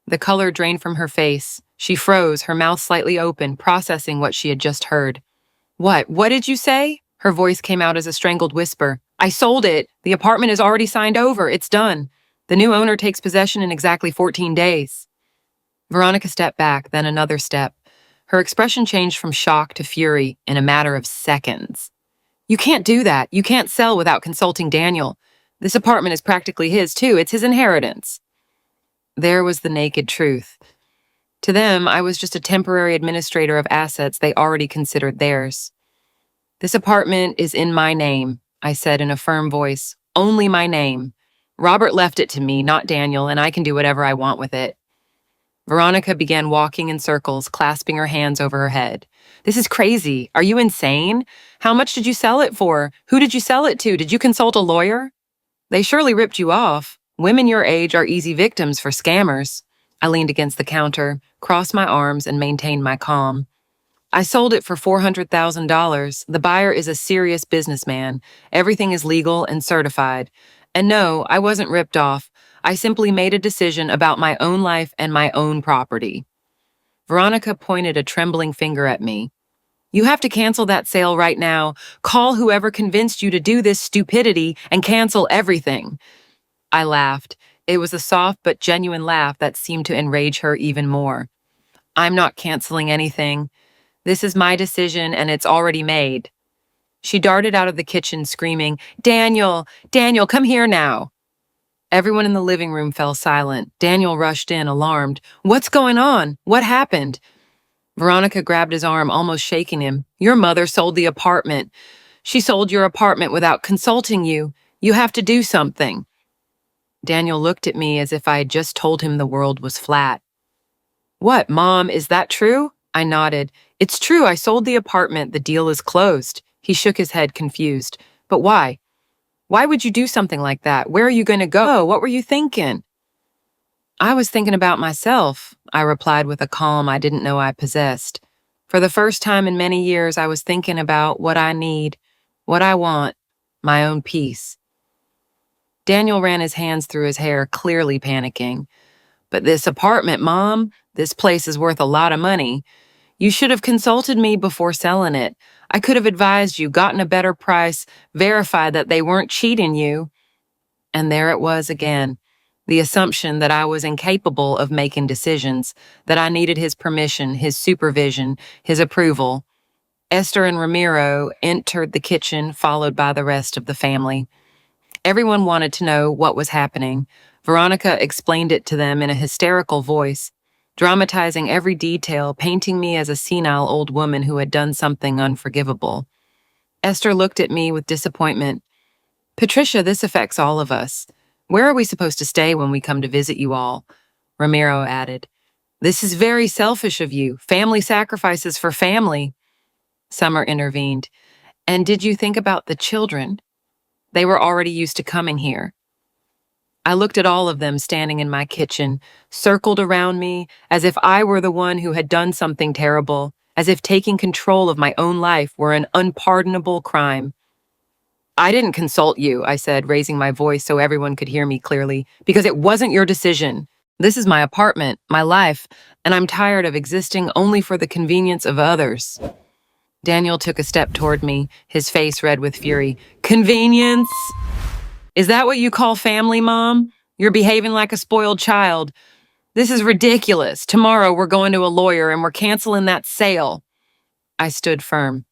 Speaker 1: The color drained from her face. She froze, her mouth slightly open, processing what she had just heard. What did you say? Her voice came out as a strangled whisper. I sold it. The apartment is already signed over. It's done. The new owner takes possession in exactly 14 days. Veronica stepped back, then another step. Her expression changed from shock to fury in a matter of seconds. You can't do that. You can't sell without consulting Daniel. This apartment is practically his, too. It's his inheritance. There was the naked truth. To them, I was just a temporary administrator of assets they already considered theirs. This apartment is in my name, I said in a firm voice. Only my name. Robert left it to me, not Daniel, and I can do whatever I want with it. Veronica began walking in circles, clasping her hands over her head. This is crazy. Are you insane? How much did you sell it for? Who did you sell it to? Did you consult a lawyer? They surely ripped you off. Women your age are easy victims for scammers. I leaned against the counter, crossed my arms, and maintained my calm. I sold it for $400,000. The buyer is a serious businessman. Everything is legal and certified. And no, I wasn't ripped off. I simply made a decision about my own life and my own property. Veronica pointed a trembling finger at me. You have to cancel that sale right now. Call whoever convinced you to do this stupidity and cancel everything. I laughed. It was a soft but genuine laugh that seemed to enrage her even more. I'm not canceling anything. This is my decision and it's already made. She darted out of the kitchen screaming, Daniel, come here now. Everyone in the living room fell silent. Daniel rushed in, alarmed. What's going on? What happened? Veronica grabbed his arm, almost shaking him. Your mother sold the apartment. She sold your apartment without consulting you. You have to do something. Daniel looked at me as if I had just told him the world was flat. What, Mom, is that true? I nodded. It's true, I sold the apartment. The deal is closed. He shook his head, confused. But why? Why would you do something like that? Where are you going to go? What were you thinking? I was thinking about myself, I replied with a calm I didn't know I possessed. For the first time in many years, I was thinking about what I need, what I want, my own peace. Daniel ran his hands through his hair, clearly panicking. But this apartment, Mom, this place is worth a lot of money. You should have consulted me before selling it. I could have advised you, gotten a better price, verified that they weren't cheating you. And there it was again, the assumption that I was incapable of making decisions, that I needed his permission, his supervision, his approval. Esther and Ramiro entered the kitchen, followed by the rest of the family. Everyone wanted to know what was happening. Veronica explained it to them in a hysterical voice, dramatizing every detail, painting me as a senile old woman who had done something unforgivable. Esther looked at me with disappointment. Patricia, this affects all of us. Where are we supposed to stay when we come to visit you all? Ramiro added. This is very selfish of you. Family sacrifices for family. Summer intervened. And did you think about the children? They were already used to coming here. I looked at all of them standing in my kitchen, circled around me, as if I were the one who had done something terrible, as if taking control of my own life were an unpardonable crime. I didn't consult you, I said, raising my voice so everyone could hear me clearly, because it wasn't your decision. This is my apartment, my life, and I'm tired of existing only for the convenience of others. Daniel took a step toward me, his face red with fury. Convenience? Is that what you call family, Mom? You're behaving like a spoiled child. This is ridiculous. Tomorrow we're going to a lawyer and we're canceling that sale. I stood firm.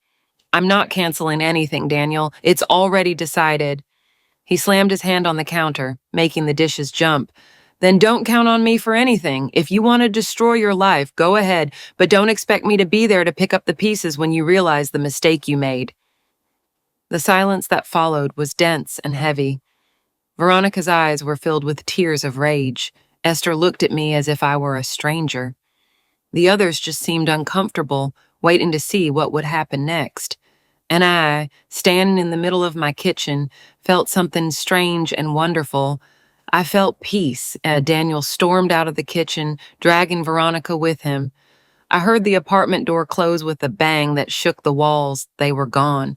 Speaker 1: I'm not canceling anything, Daniel. It's already decided. He slammed his hand on the counter, making the dishes jump. Then don't count on me for anything. If you want to destroy your life, go ahead, but don't expect me to be there to pick up the pieces when you realize the mistake you made. The silence that followed was dense and heavy. Veronica's eyes were filled with tears of rage. Esther looked at me as if I were a stranger. The others just seemed uncomfortable, waiting to see what would happen next. And I, standing in the middle of my kitchen, felt something strange and wonderful. I felt peace as Daniel stormed out of the kitchen, dragging Veronica with him. I heard the apartment door close with a bang that shook the walls. They were gone.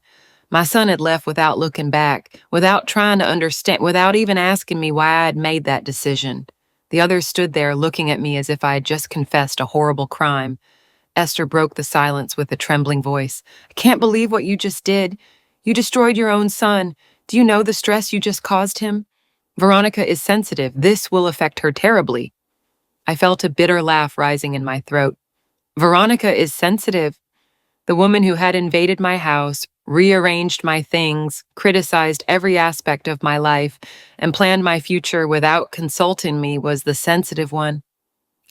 Speaker 1: My son had left without looking back, without trying to understand, without even asking me why I had made that decision. The others stood there looking at me as if I had just confessed a horrible crime. Esther broke the silence with a trembling voice. I can't believe what you just did. You destroyed your own son. Do you know the stress you just caused him? Veronica is sensitive. This will affect her terribly. I felt a bitter laugh rising in my throat. Veronica is sensitive. The woman who had invaded my house, rearranged my things, criticized every aspect of my life, and planned my future without consulting me was the sensitive one.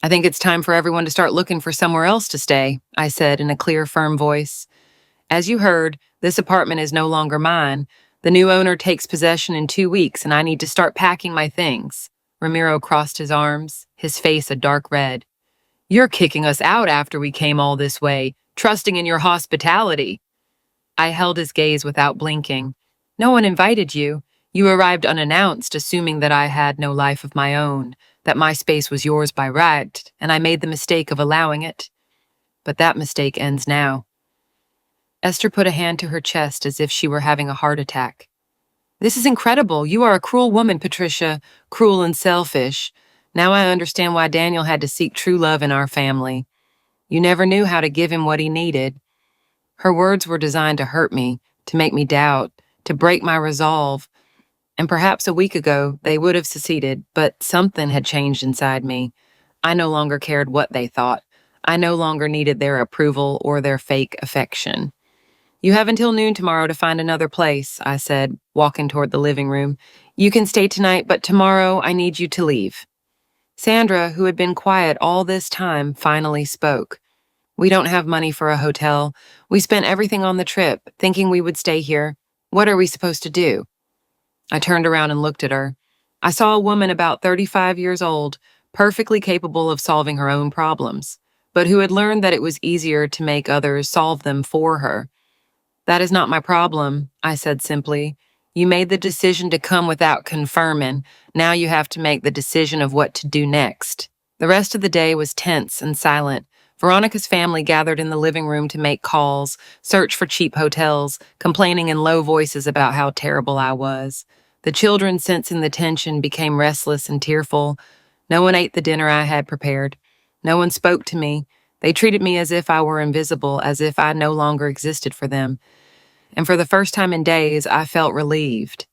Speaker 1: I think it's time for everyone to start looking for somewhere else to stay, I said in a clear, firm voice. As you heard, this apartment is no longer mine. The new owner takes possession in 2 weeks, and I need to start packing my things. Ramiro crossed his arms, his face a dark red. You're kicking us out after we came all this way, trusting in your hospitality. I held his gaze without blinking. No one invited you. You arrived unannounced, assuming that I had no life of my own, that my space was yours by right, and I made the mistake of allowing it. But that mistake ends now. Esther put a hand to her chest as if she were having a heart attack. This is incredible. You are a cruel woman, Patricia, cruel and selfish. Now I understand why Daniel had to seek true love in our family. You never knew how to give him what he needed. Her words were designed to hurt me, to make me doubt, to break my resolve. And perhaps a week ago, they would have seceded, but something had changed inside me. I no longer cared what they thought. I no longer needed their approval or their fake affection. You have until noon tomorrow to find another place, I said, walking toward the living room. You can stay tonight, but tomorrow I need you to leave. Sandra, who had been quiet all this time, finally spoke. We don't have money for a hotel. We spent everything on the trip, thinking we would stay here. What are we supposed to do? I turned around and looked at her. I saw a woman about 35 years old, perfectly capable of solving her own problems, but who had learned that it was easier to make others solve them for her. That is not my problem, I said simply. You made the decision to come without confirming. Now you have to make the decision of what to do next. The rest of the day was tense and silent. Veronica's family gathered in the living room to make calls, search for cheap hotels, complaining in low voices about how terrible I was. The children, sensing the tension, became restless and tearful. No one ate the dinner I had prepared. No one spoke to me. They treated me as if I were invisible, as if I no longer existed for them. And for the first time in days, I felt relieved.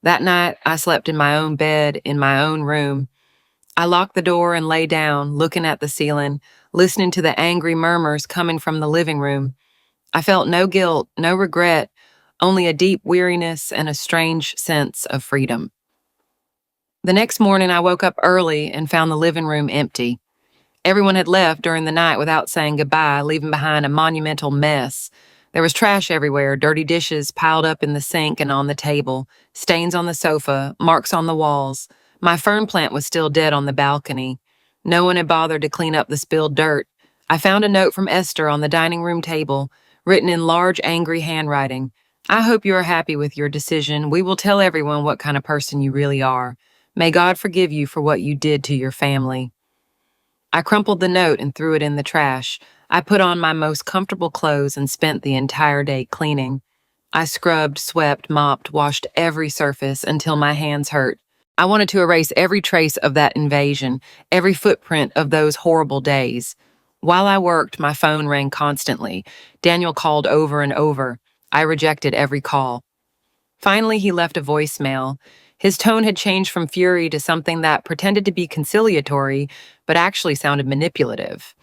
Speaker 1: That night, I slept in my own bed, in my own room. I locked the door and lay down, looking at the ceiling, listening to the angry murmurs coming from the living room. I felt no guilt, no regret, only a deep weariness and a strange sense of freedom. The next morning, I woke up early and found the living room empty. Everyone had left during the night without saying goodbye, leaving behind a monumental mess. There was trash everywhere, dirty dishes piled up in the sink and on the table, stains on the sofa, marks on the walls. My fern plant was still dead on the balcony. No one had bothered to clean up the spilled dirt. I found a note from Esther on the dining room table, written in large, angry handwriting. I hope you are happy with your decision. We will tell everyone what kind of person you really are. May God forgive you for what you did to your family. I crumpled the note and threw it in the trash. I put on my most comfortable clothes and spent the entire day cleaning. I scrubbed, swept, mopped, washed every surface until my hands hurt. I wanted to erase every trace of that invasion, every footprint of those horrible days. While I worked, my phone rang constantly. Daniel called over and over. I rejected every call. Finally, he left a voicemail. His tone had changed from fury to something that pretended to be conciliatory, but actually sounded manipulative.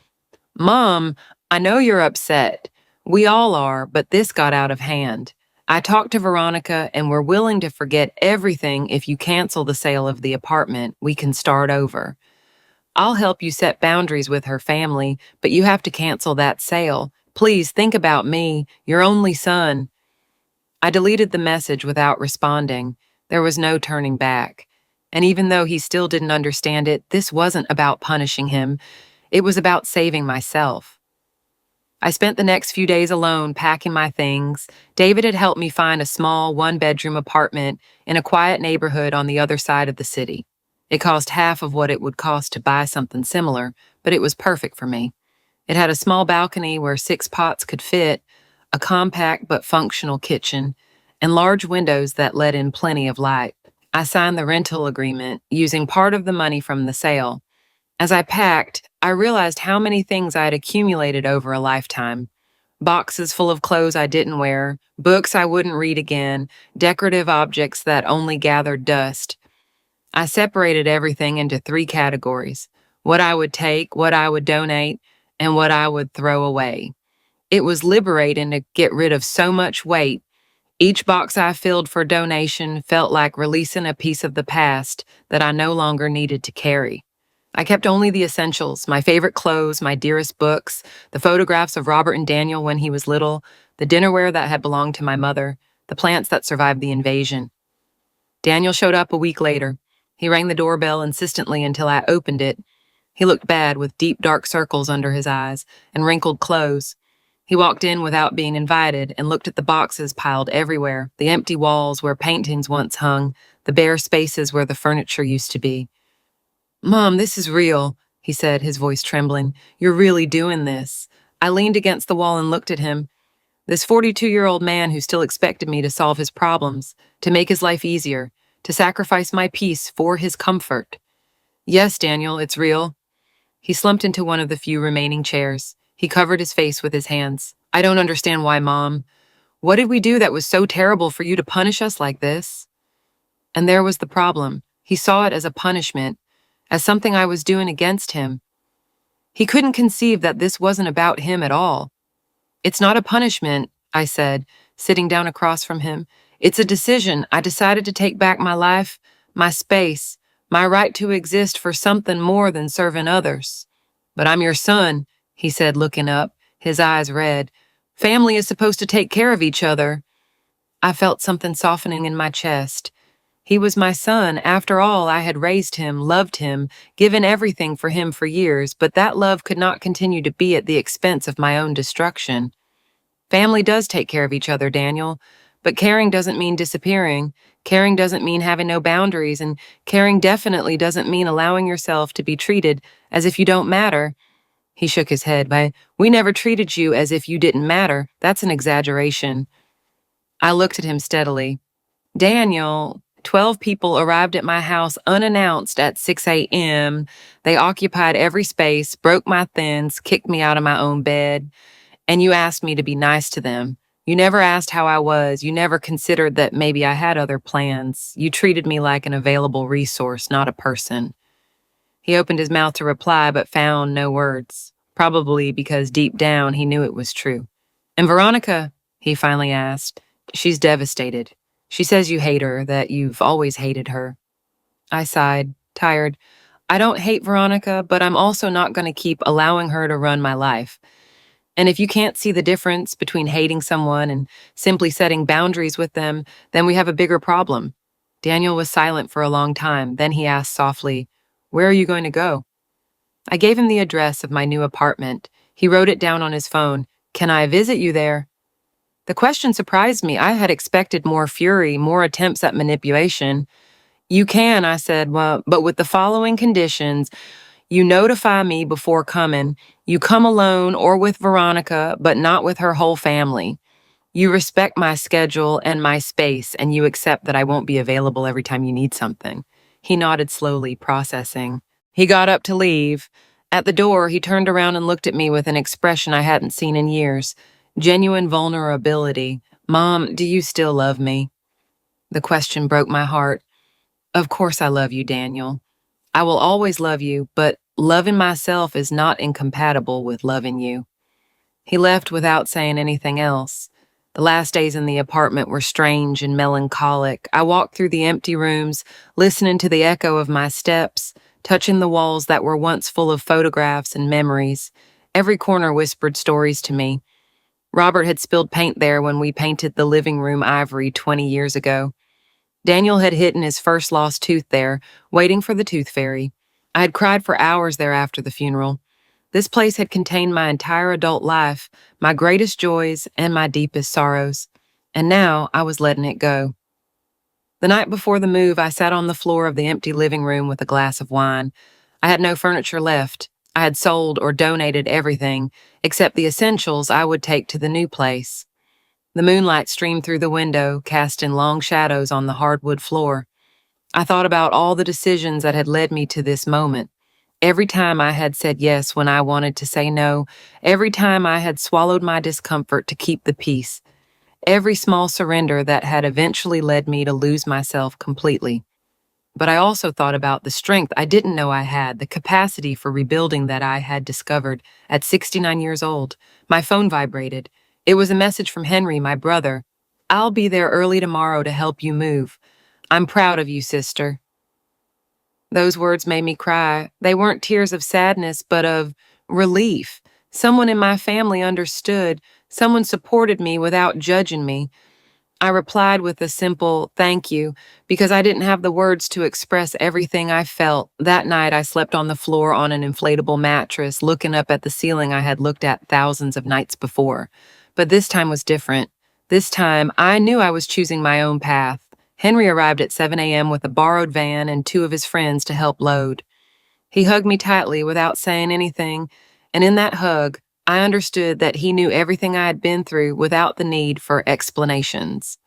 Speaker 1: Mom, I know you're upset. We all are, but this got out of hand. I talked to Veronica and we're willing to forget everything if you cancel the sale of the apartment. We can start over. I'll help you set boundaries with her family, but you have to cancel that sale. Please think about me, your only son. I deleted the message without responding. There was no turning back. And even though he still didn't understand it, this wasn't about punishing him. It was about saving myself. I spent the next few days alone packing my things. David had helped me find a small one-bedroom apartment in a quiet neighborhood on the other side of the city. It cost half of what it would cost to buy something similar, but it was perfect for me. It had a small balcony where 6 pots could fit, a compact but functional kitchen, and large windows that let in plenty of light. I signed the rental agreement using part of the money from the sale. As I packed, I realized how many things I had accumulated over a lifetime. Boxes full of clothes I didn't wear, books I wouldn't read again, decorative objects that only gathered dust. I separated everything into 3 categories: what I would take, what I would donate, and what I would throw away. It was liberating to get rid of so much weight. Each box I filled for donation felt like releasing a piece of the past that I no longer needed to carry. I kept only the essentials: my favorite clothes, my dearest books, the photographs of Robert and Daniel when he was little, the dinnerware that had belonged to my mother, the plants that survived the invasion. Daniel showed up a week later. He rang the doorbell insistently until I opened it. He looked bad, with deep dark circles under his eyes and wrinkled clothes. He walked in without being invited and looked at the boxes piled everywhere, the empty walls where paintings once hung, the bare spaces where the furniture used to be. "Mom, this is real," he said, his voice trembling. "You're really doing this." I leaned against the wall and looked at him. This 42-year-old man who still expected me to solve his problems, to make his life easier, to sacrifice my peace for his comfort. "Yes, Daniel, it's real." He slumped into one of the few remaining chairs. He covered his face with his hands. "I don't understand why, Mom. What did we do that was so terrible for you to punish us like this?" And there was the problem. He saw it as a punishment, as something I was doing against him. He couldn't conceive that this wasn't about him at all. "It's not a punishment," I said, sitting down across from him. "It's a decision. I decided to take back my life, my space, my right to exist for something more than serving others." "But I'm your son," he said, looking up, his eyes red. "Family is supposed to take care of each other." I felt something softening in my chest. He was my son. After all, I had raised him, loved him, given everything for him for years, but that love could not continue to be at the expense of my own destruction. Family does take care of each other, Daniel, but caring doesn't mean disappearing. Caring doesn't mean having no boundaries, and caring definitely doesn't mean allowing yourself to be treated as if you don't matter. He shook his head. "We never treated you as if you didn't matter. That's an exaggeration." I looked at him steadily. "Daniel, 12 people arrived at my house unannounced at 6 a.m. They occupied every space, broke my things, kicked me out of my own bed, and you asked me to be nice to them. You never asked how I was. You never considered that maybe I had other plans. You treated me like an available resource, not a person." He opened his mouth to reply, but found no words, probably because deep down he knew it was true. "And Veronica?" he finally asked. "She's devastated. She says you hate her, that you've always hated her." I sighed, tired. "I don't hate Veronica, but I'm also not going to keep allowing her to run my life. And if you can't see the difference between hating someone and simply setting boundaries with them, then we have a bigger problem." Daniel was silent for a long time. Then he asked softly, "Where are you going to go?" I gave him the address of my new apartment. He wrote it down on his phone. "Can I visit you there?" The question surprised me. I had expected more fury, more attempts at manipulation. "You can," I said, "well, but with the following conditions. You notify me before coming. You come alone or with Veronica, but not with her whole family. You respect my schedule and my space, and you accept that I won't be available every time you need something." He nodded slowly, processing. He got up to leave. At the door, he turned around and looked at me with an expression I hadn't seen in years. Genuine vulnerability. "Mom, do you still love me?" The question broke my heart. "Of course I love you, Daniel. I will always love you, but loving myself is not incompatible with loving you." He left without saying anything else. The last days in the apartment were strange and melancholic. I walked through the empty rooms, listening to the echo of my steps, touching the walls that were once full of photographs and memories. Every corner whispered stories to me. Robert had spilled paint there when we painted the living room ivory 20 years ago. Daniel had hidden his first lost tooth there, waiting for the tooth fairy. I had cried for hours there after the funeral. This place had contained my entire adult life, my greatest joys and my deepest sorrows. And now I was letting it go. The night before the move, I sat on the floor of the empty living room with a glass of wine. I had no furniture left. I had sold or donated everything, except the essentials I would take to the new place. The moonlight streamed through the window, casting long shadows on the hardwood floor. I thought about all the decisions that had led me to this moment. Every time I had said yes when I wanted to say no, every time I had swallowed my discomfort to keep the peace, every small surrender that had eventually led me to lose myself completely. But I also thought about the strength I didn't know I had, the capacity for rebuilding that I had discovered at 69 years old. My phone vibrated. It was a message from Henry, my brother. "I'll be there early tomorrow to help you move. I'm proud of you, sister." Those words made me cry. They weren't tears of sadness, but of relief. Someone in my family understood. Someone supported me without judging me. I replied with a simple thank you because I didn't have the words to express everything I felt. That night, I slept on the floor on an inflatable mattress, looking up at the ceiling I had looked at thousands of nights before. But this time was different. This time, I knew I was choosing my own path. Henry arrived at 7 a.m. with a borrowed van and two of his friends to help load. He hugged me tightly without saying anything, and in that hug, I understood that he knew everything I had been through without the need for explanations.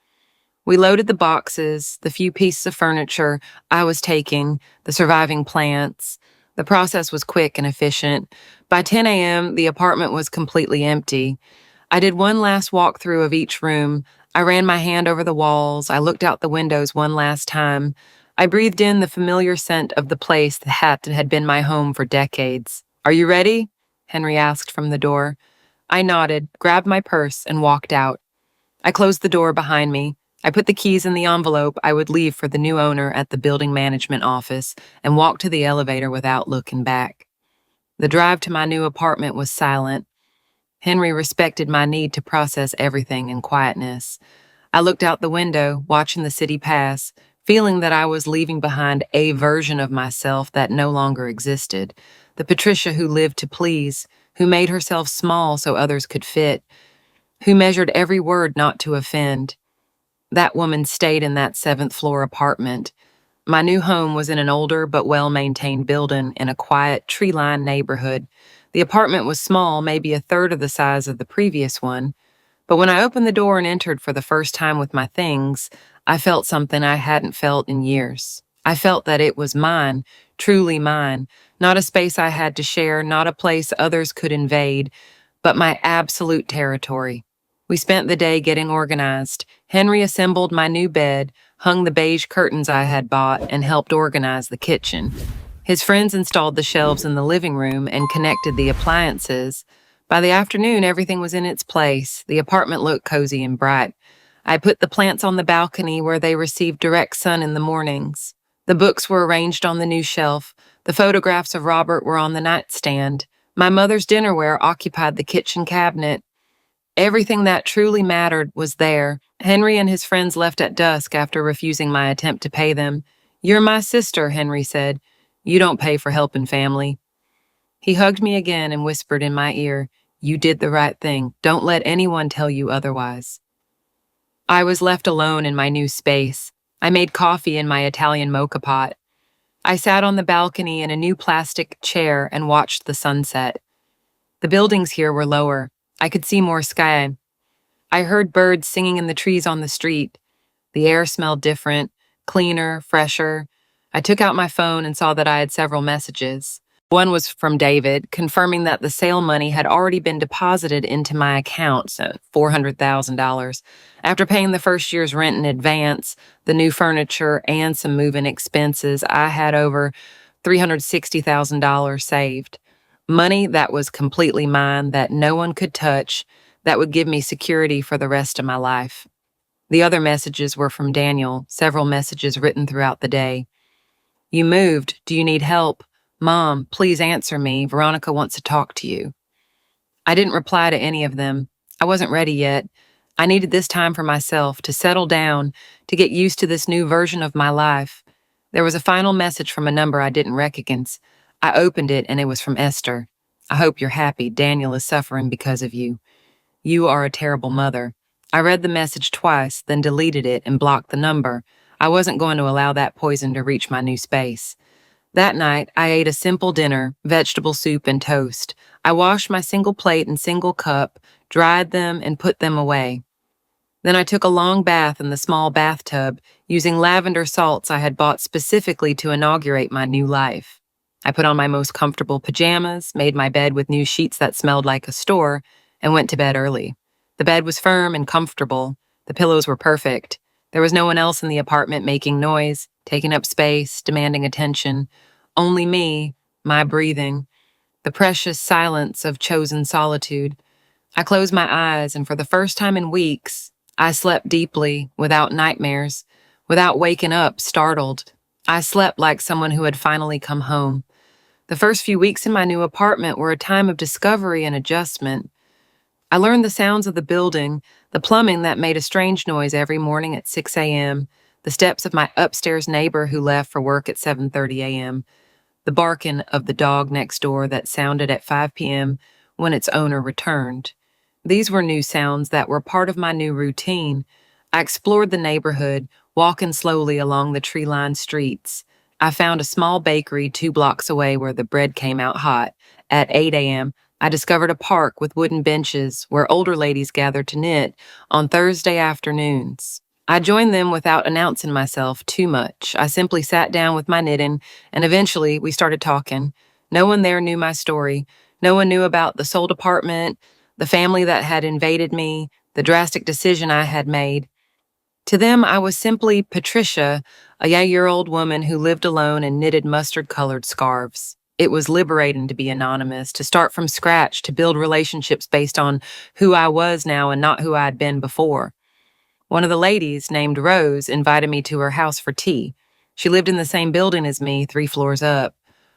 Speaker 1: We loaded the boxes, the few pieces of furniture I was taking, the surviving plants. The process was quick and efficient. By 10 a.m., the apartment was completely empty. I did one last walkthrough of each room. I ran my hand over the walls. I looked out the windows one last time. I breathed in the familiar scent of the place that had been my home for decades. "Are you ready?" Henry asked from the door. I nodded, grabbed my purse, and walked out. I closed the door behind me. I put the keys in the envelope I would leave for the new owner at the building management office and walked to the elevator without looking back. The drive to my new apartment was silent. Henry respected my need to process everything in quietness. I looked out the window, watching the city pass, feeling that I was leaving behind a version of myself that no longer existed. The Patricia who lived to please, who made herself small so others could fit, who measured every word not to offend. That woman stayed in that seventh-floor apartment. My new home was in an older but well-maintained building in a quiet, tree-lined neighborhood. The apartment was small, maybe a third of the size of the previous one. But when I opened the door and entered for the first time with my things, I felt something I hadn't felt in years. I felt that it was mine, truly mine, not a space I had to share, not a place others could invade, but my absolute territory. We spent the day getting organized. Henry assembled my new bed, hung the beige curtains I had bought, and helped organize the kitchen. His friends installed the shelves in the living room and connected the appliances. By the afternoon, everything was in its place. The apartment looked cozy and bright. I put the plants on the balcony where they received direct sun in the mornings. The books were arranged on the new shelf. The photographs of Robert were on the nightstand. My mother's dinnerware occupied the kitchen cabinet. Everything that truly mattered was there. Henry and his friends left at dusk after refusing my attempt to pay them. "You're my sister," Henry said. "You don't pay for helping family." He hugged me again and whispered in my ear, "You did the right thing. Don't let anyone tell you otherwise." I was left alone in my new space. I made coffee in my Italian mocha pot. I sat on the balcony in a new plastic chair and watched the sunset. The buildings here were lower. I could see more sky. I heard birds singing in the trees on the street. The air smelled different, cleaner, fresher. I took out my phone and saw that I had several messages. One was from David, confirming that the sale money had already been deposited into my account, so $400,000. After paying the first year's rent in advance, the new furniture, and some move-in expenses, I had over $360,000 saved. Money that was completely mine, that no one could touch, that would give me security for the rest of my life. The other messages were from Daniel, several messages written throughout the day. You moved. Do you need help? Mom, please answer me. Veronica wants to talk to you. I didn't reply to any of them. I wasn't ready yet. I needed this time for myself, to settle down, to get used to this new version of my life. There was a final message from a number I didn't recognize. I opened it and it was from Esther. I hope you're happy. Daniel is suffering because of you. You are a terrible mother. I read the message twice, then deleted it and blocked the number. I wasn't going to allow that poison to reach my new space. That night, I ate a simple dinner, vegetable soup and toast. I washed my single plate and single cup, dried them, and put them away. Then I took a long bath in the small bathtub, using lavender salts I had bought specifically to inaugurate my new life. I put on my most comfortable pajamas, made my bed with new sheets that smelled like a store, and went to bed early. The bed was firm and comfortable. The pillows were perfect. There was no one else in the apartment making noise, taking up space, demanding attention. Only me, my breathing, the precious silence of chosen solitude. I closed my eyes, and for the first time in weeks, I slept deeply, without nightmares, without waking up startled. I slept like someone who had finally come home. The first few weeks in my new apartment were a time of discovery and adjustment. I learned the sounds of the building, the plumbing that made a strange noise every morning at 6 a.m., the steps of my upstairs neighbor who left for work at 7:30 a.m., the barking of the dog next door that sounded at 5 p.m. when its owner returned. These were new sounds that were part of my new routine. I explored the neighborhood, walking slowly along the tree-lined streets. I found a small bakery 2 blocks away where the bread came out hot. At 8 a.m., I discovered a park with wooden benches where older ladies gathered to knit on Thursday afternoons. I joined them without announcing myself too much. I simply sat down with my knitting, and eventually we started talking. No one there knew my story. No one knew about the sold apartment, the family that had invaded me, the drastic decision I had made. To them, I was simply Patricia, a year-old woman who lived alone and knitted mustard-colored scarves. It was liberating to be anonymous, to start from scratch, to build relationships based on who I was now and not who I had been before. One of the ladies, named Rose, invited me to her house for tea. She lived in the same building as me, 3 floors up.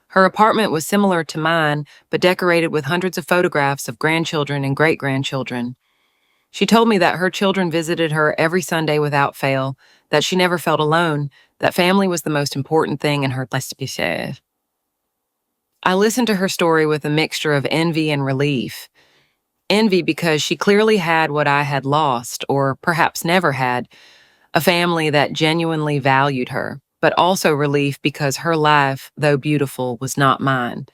Speaker 1: Her apartment was similar to mine, but decorated with hundreds of photographs of grandchildren and great-grandchildren. She told me that her children visited her every Sunday without fail, that she never felt alone, that family was the most important thing in her life. I listened to her story with a mixture of envy and relief. Envy because she clearly had what I had lost, or perhaps never had, a family that genuinely valued her, but also relief because her life, though beautiful, was not mine.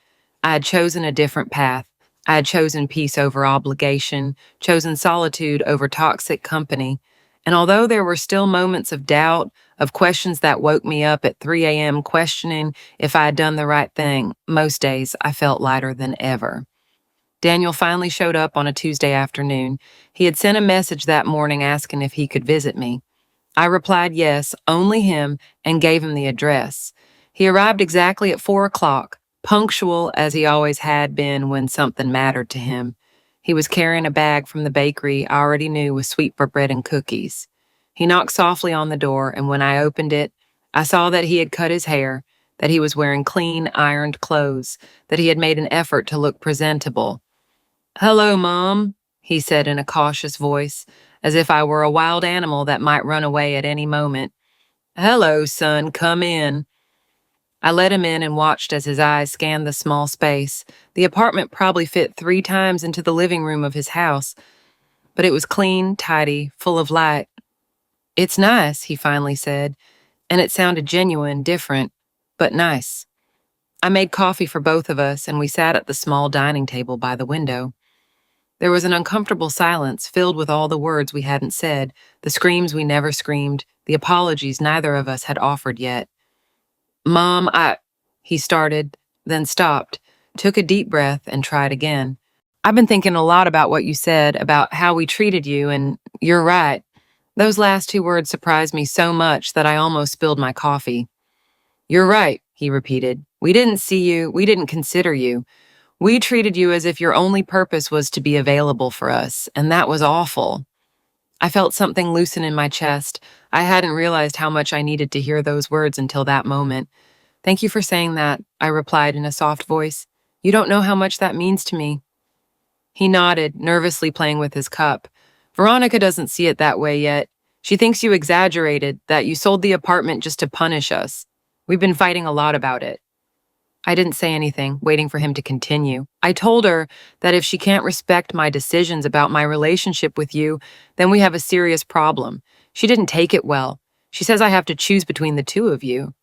Speaker 1: I had chosen a different path. I had chosen peace over obligation, chosen solitude over toxic company. And although there were still moments of doubt, of questions that woke me up at 3 a.m. questioning if I had done the right thing, most days I felt lighter than ever. Daniel finally showed up on a Tuesday afternoon. He had sent a message that morning asking if he could visit me. I replied yes, only him, and gave him the address. He arrived exactly at 4 o'clock, punctual as he always had been when something mattered to him. He was carrying a bag from the bakery I already knew was sweet for bread and cookies. He knocked softly on the door, and when I opened it, I saw that he had cut his hair, that he was wearing clean, ironed clothes, that he had made an effort to look presentable. "Hello, Mom," he said in a cautious voice, as if I were a wild animal that might run away at any moment. "Hello, son, come in." I let him in and watched as his eyes scanned the small space. The apartment probably fit 3 times into the living room of his house, but it was clean, tidy, full of light. "It's nice," he finally said, and it sounded genuine, different, but nice. I made coffee for both of us, and we sat at the small dining table by the window. There was an uncomfortable silence filled with all the words we hadn't said, the screams we never screamed, the apologies neither of us had offered yet. "Mom, he started, then stopped, took a deep breath, and tried again. "I've been thinking a lot about what you said, about how we treated you, and you're right." Those last 2 words surprised me so much that I almost spilled my coffee. "You're right," he repeated. "We didn't see you, we didn't consider you. We treated you as if your only purpose was to be available for us, and that was awful. I felt something loosen in my chest. I hadn't realized how much I needed to hear those words until that moment. Thank you for saying that, I replied in a soft voice. You don't know how much that means to me. He nodded, nervously playing with his cup. Veronica doesn't see it that way yet. She thinks you exaggerated, that you sold the apartment just to punish us. We've been fighting a lot about it. I didn't say anything, waiting for him to continue. I told her that if she can't respect my decisions about my relationship with you, then we have a serious problem. She didn't take it well. She says I have to choose between the two of you.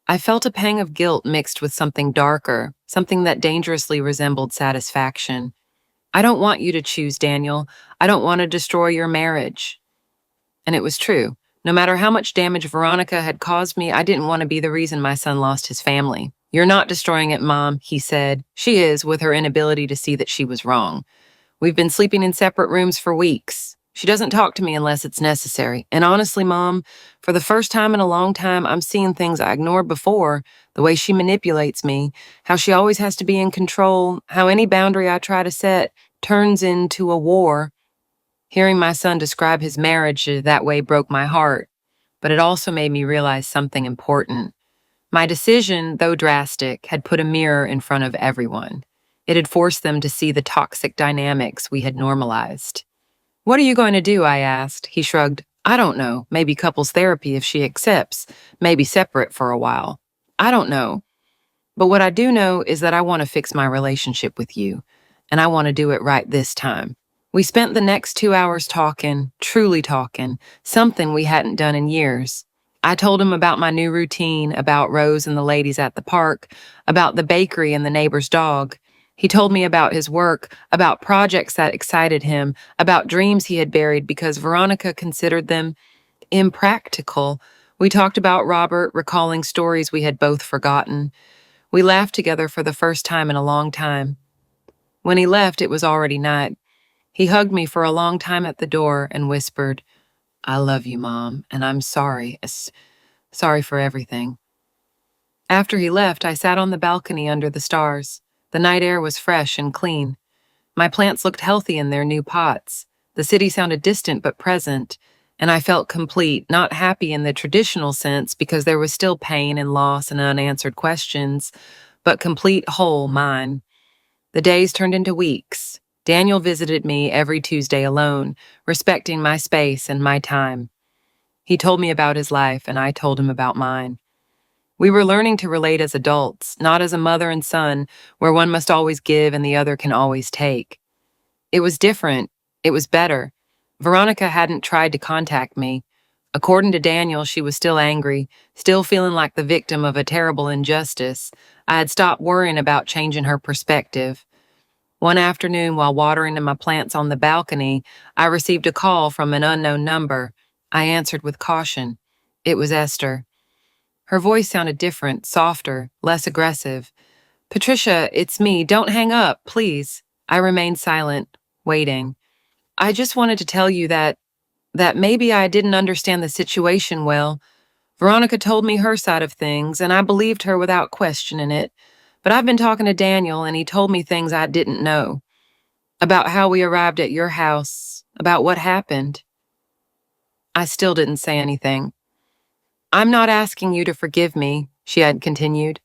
Speaker 1: I felt a pang of guilt mixed with something darker, something that dangerously resembled satisfaction. I don't want you to choose, Daniel. I don't want to destroy your marriage. And it was true. No matter how much damage Veronica had caused me, I didn't want to be the reason my son lost his family. You're not destroying it, Mom, he said. She is, with her inability to see that she was wrong. We've been sleeping in separate rooms for weeks. She doesn't talk to me unless it's necessary. And honestly, Mom, for the first time in a long time, I'm seeing things I ignored before, the way she manipulates me, how she always has to be in control, how any boundary I try to set turns into a war. Hearing my son describe his marriage that way broke my heart, but it also made me realize something important. My decision, though drastic, had put a mirror in front of everyone. It had forced them to see the toxic dynamics we had normalized. What are you going to do? I asked. He shrugged. I don't know. Maybe couples therapy if she accepts. Maybe separate for a while. I don't know. But what I do know is that I want to fix my relationship with you, and I want to do it right this time. We spent the next 2 hours talking, truly talking, something we hadn't done in years. I told him about my new routine, about Rose and the ladies at the park, about the bakery and the neighbor's dog. He told me about his work, about projects that excited him, about dreams he had buried because Veronica considered them impractical. We talked about Robert, recalling stories we had both forgotten. We laughed together for the first time in a long time. When he left, it was already night. He hugged me for a long time at the door and whispered, I love you, Mom, and I'm sorry. Sorry for everything. After he left, I sat on the balcony under the stars. The night air was fresh and clean. My plants looked healthy in their new pots. The city sounded distant but present, and I felt complete, not happy in the traditional sense because there was still pain and loss and unanswered questions, but complete, whole mine. The days turned into weeks. Daniel visited me every Tuesday alone, respecting my space and my time. He told me about his life, and I told him about mine. We were learning to relate as adults, not as a mother and son, where one must always give and the other can always take. It was different. It was better. Veronica hadn't tried to contact me. According to Daniel, she was still angry, still feeling like the victim of a terrible injustice. I had stopped worrying about changing her perspective. One afternoon, while watering my plants on the balcony, I received a call from an unknown number. I answered with caution. It was Esther. Her voice sounded different, softer, less aggressive. Patricia, it's me. Don't hang up, please. I remained silent, waiting. I just wanted to tell you that maybe I didn't understand the situation well. Veronica told me her side of things, and I believed her without questioning it. But I've been talking to Daniel, and he told me things I didn't know. About how we arrived at your house, about what happened. I still didn't say anything. I'm not asking you to forgive me, she had continued.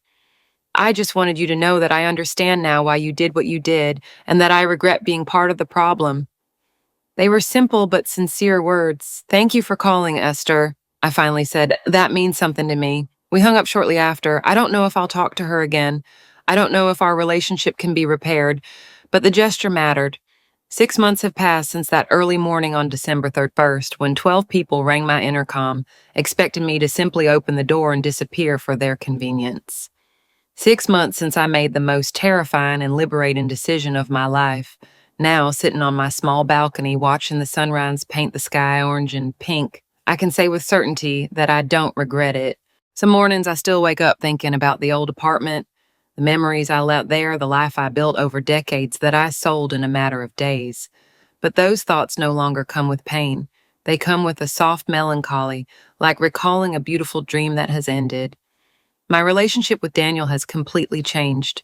Speaker 1: I just wanted you to know that I understand now why you did what you did, and that I regret being part of the problem. They were simple but sincere words. Thank you for calling, Esther, I finally said. That means something to me. We hung up shortly after. I don't know if I'll talk to her again. I don't know if our relationship can be repaired, but the gesture mattered. 6 months have passed since that early morning on December 31st, when 12 people rang my intercom, expecting me to simply open the door and disappear for their convenience. 6 months since I made the most terrifying and liberating decision of my life. Now, sitting on my small balcony watching the sunrise paint the sky orange and pink, I can say with certainty that I don't regret it. Some mornings I still wake up thinking about the old apartment, the memories I left there, the life I built over decades that I sold in a matter of days. But those thoughts no longer come with pain. They come with a soft melancholy, like recalling a beautiful dream that has ended. My relationship with Daniel has completely changed.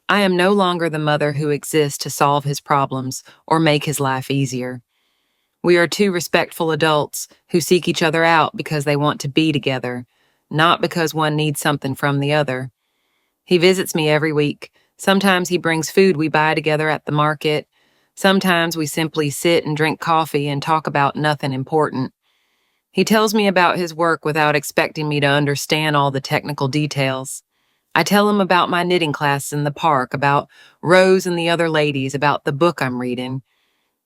Speaker 1: I am no longer the mother who exists to solve his problems or make his life easier. We are two respectful adults who seek each other out because they want to be together, not because one needs something from the other. He visits me every week. Sometimes he brings food we buy together at the market. Sometimes we simply sit and drink coffee and talk about nothing important. He tells me about his work without expecting me to understand all the technical details. I tell him about my knitting class in the park, about Rose and the other ladies, about the book I'm reading.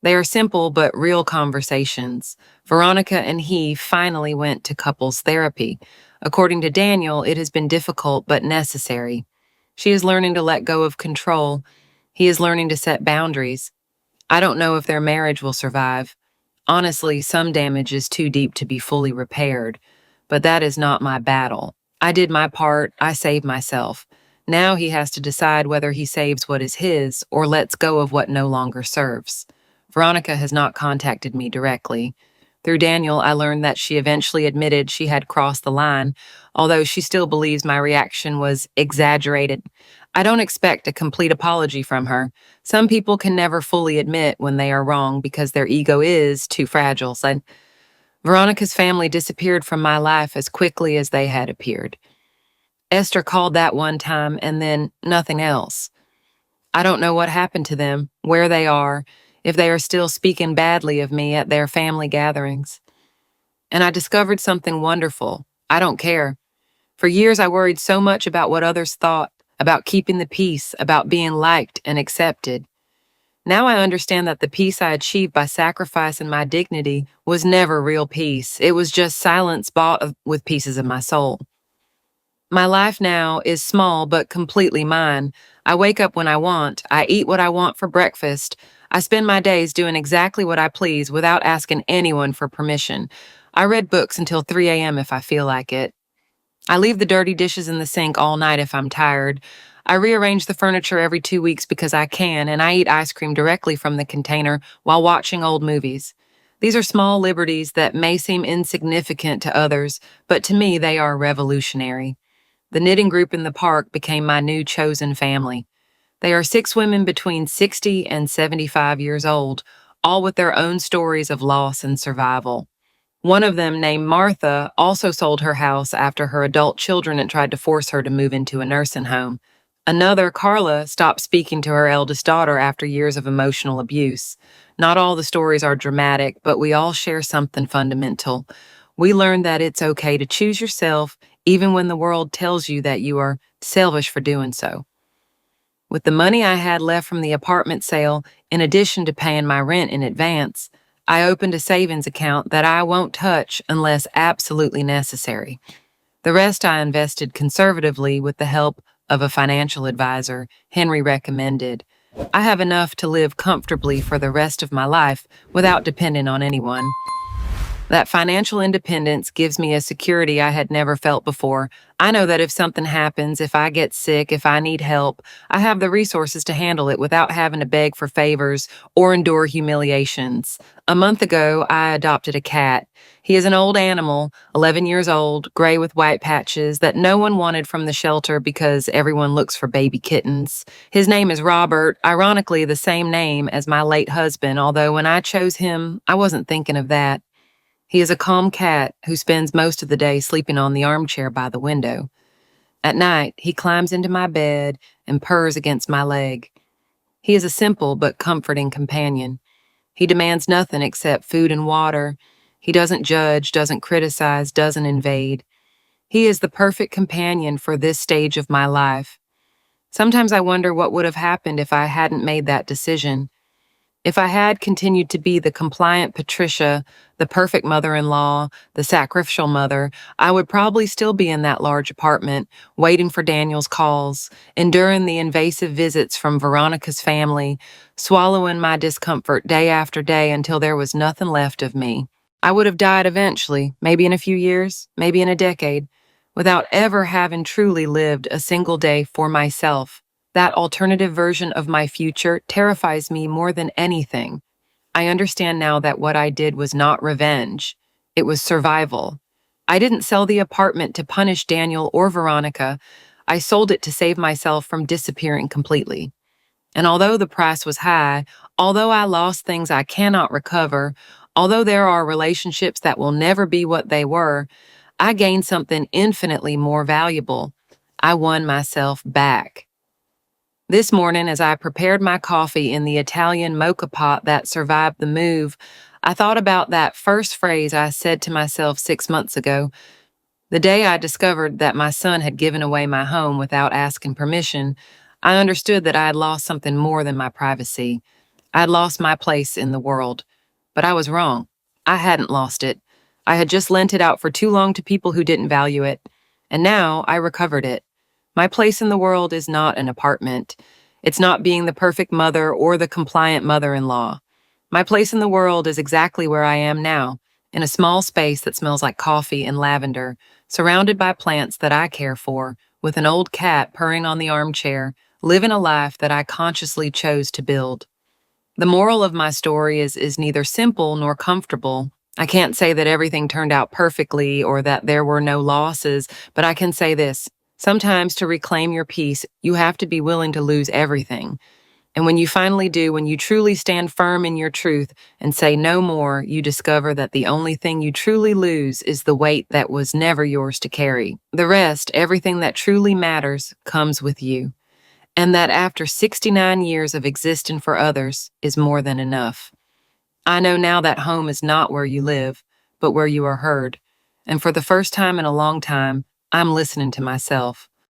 Speaker 1: They are simple but real conversations. Veronica and he finally went to couples therapy. According to Daniel, it has been difficult but necessary. She is learning to let go of control. He is learning to set boundaries. I don't know if their marriage will survive. Honestly, some damage is too deep to be fully repaired. But that is not my battle. I did my part, I saved myself. Now he has to decide whether he saves what is his or lets go of what no longer serves. Veronica has not contacted me directly. Through Daniel, I learned that she eventually admitted she had crossed the line, although she still believes my reaction was exaggerated. I don't expect a complete apology from her. Some people can never fully admit when they are wrong because their ego is too fragile. So Veronica's family disappeared from my life as quickly as they had appeared. Esther called that one time and then nothing else. I don't know what happened to them, where they are, if they are still speaking badly of me at their family gatherings. And I discovered something wonderful. I don't care. For years I worried so much about what others thought, about keeping the peace, about being liked and accepted. Now I understand that the peace I achieved by sacrificing my dignity was never real peace. It was just silence bought with pieces of my soul. My life now is small but completely mine. I wake up when I want. I eat what I want for breakfast. I spend my days doing exactly what I please without asking anyone for permission. I read books until 3 a.m. if I feel like it. I leave the dirty dishes in the sink all night if I'm tired. I rearrange the furniture every 2 weeks because I can, and I eat ice cream directly from the container while watching old movies. These are small liberties that may seem insignificant to others, but to me they are revolutionary. The knitting group in the park became my new chosen family. They are 6 women between 60 and 75 years old, all with their own stories of loss and survival. One of them, named Martha, also sold her house after her adult children had tried to force her to move into a nursing home. Another, Carla, stopped speaking to her eldest daughter after years of emotional abuse. Not all the stories are dramatic, but we all share something fundamental. We learn that it's okay to choose yourself, even when the world tells you that you are selfish for doing so. With the money I had left from the apartment sale, in addition to paying my rent in advance, I opened a savings account that I won't touch unless absolutely necessary. The rest I invested conservatively with the help of a financial advisor Henry recommended. I have enough to live comfortably for the rest of my life without depending on anyone. That financial independence gives me a security I had never felt before. I know that if something happens, if I get sick, if I need help, I have the resources to handle it without having to beg for favors or endure humiliations. A month ago, I adopted a cat. He is an old animal, 11 years old, gray with white patches, that no one wanted from the shelter because everyone looks for baby kittens. His name is Robert, ironically the same name as my late husband, although when I chose him, I wasn't thinking of that. He is a calm cat who spends most of the day sleeping on the armchair by the window. At night, he climbs into my bed and purrs against my leg. He is a simple but comforting companion. He demands nothing except food and water. He doesn't judge, doesn't criticize, doesn't invade. He is the perfect companion for this stage of my life. Sometimes I wonder what would have happened if I hadn't made that decision. If I had continued to be the compliant Patricia, the perfect mother-in-law, the sacrificial mother, I would probably still be in that large apartment, waiting for Daniel's calls, enduring the invasive visits from Veronica's family, swallowing my discomfort day after day until there was nothing left of me. I would have died eventually, maybe in a few years, maybe in a decade, without ever having truly lived a single day for myself. That alternative version of my future terrifies me more than anything. I understand now that what I did was not revenge. It was survival. I didn't sell the apartment to punish Daniel or Veronica. I sold it to save myself from disappearing completely. And although the price was high, although I lost things I cannot recover, although there are relationships that will never be what they were, I gained something infinitely more valuable. I won myself back. This morning, as I prepared my coffee in the Italian mocha pot that survived the move, I thought about that first phrase I said to myself 6 months ago. The day I discovered that my son had given away my home without asking permission, I understood that I had lost something more than my privacy. I had lost my place in the world. But I was wrong. I hadn't lost it. I had just lent it out for too long to people who didn't value it. And now I recovered it. My place in the world is not an apartment. It's not being the perfect mother or the compliant mother-in-law. My place in the world is exactly where I am now, in a small space that smells like coffee and lavender, surrounded by plants that I care for, with an old cat purring on the armchair, living a life that I consciously chose to build. The moral of my story is neither simple nor comfortable. I can't say that everything turned out perfectly or that there were no losses, but I can say this. Sometimes to reclaim your peace, you have to be willing to lose everything. And when you finally do, when you truly stand firm in your truth and say no more, you discover that the only thing you truly lose is the weight that was never yours to carry. The rest, everything that truly matters, comes with you. And that after 69 years of existing for others is more than enough. I know now that home is not where you live, but where you are heard. And for the first time in a long time, I'm listening to myself.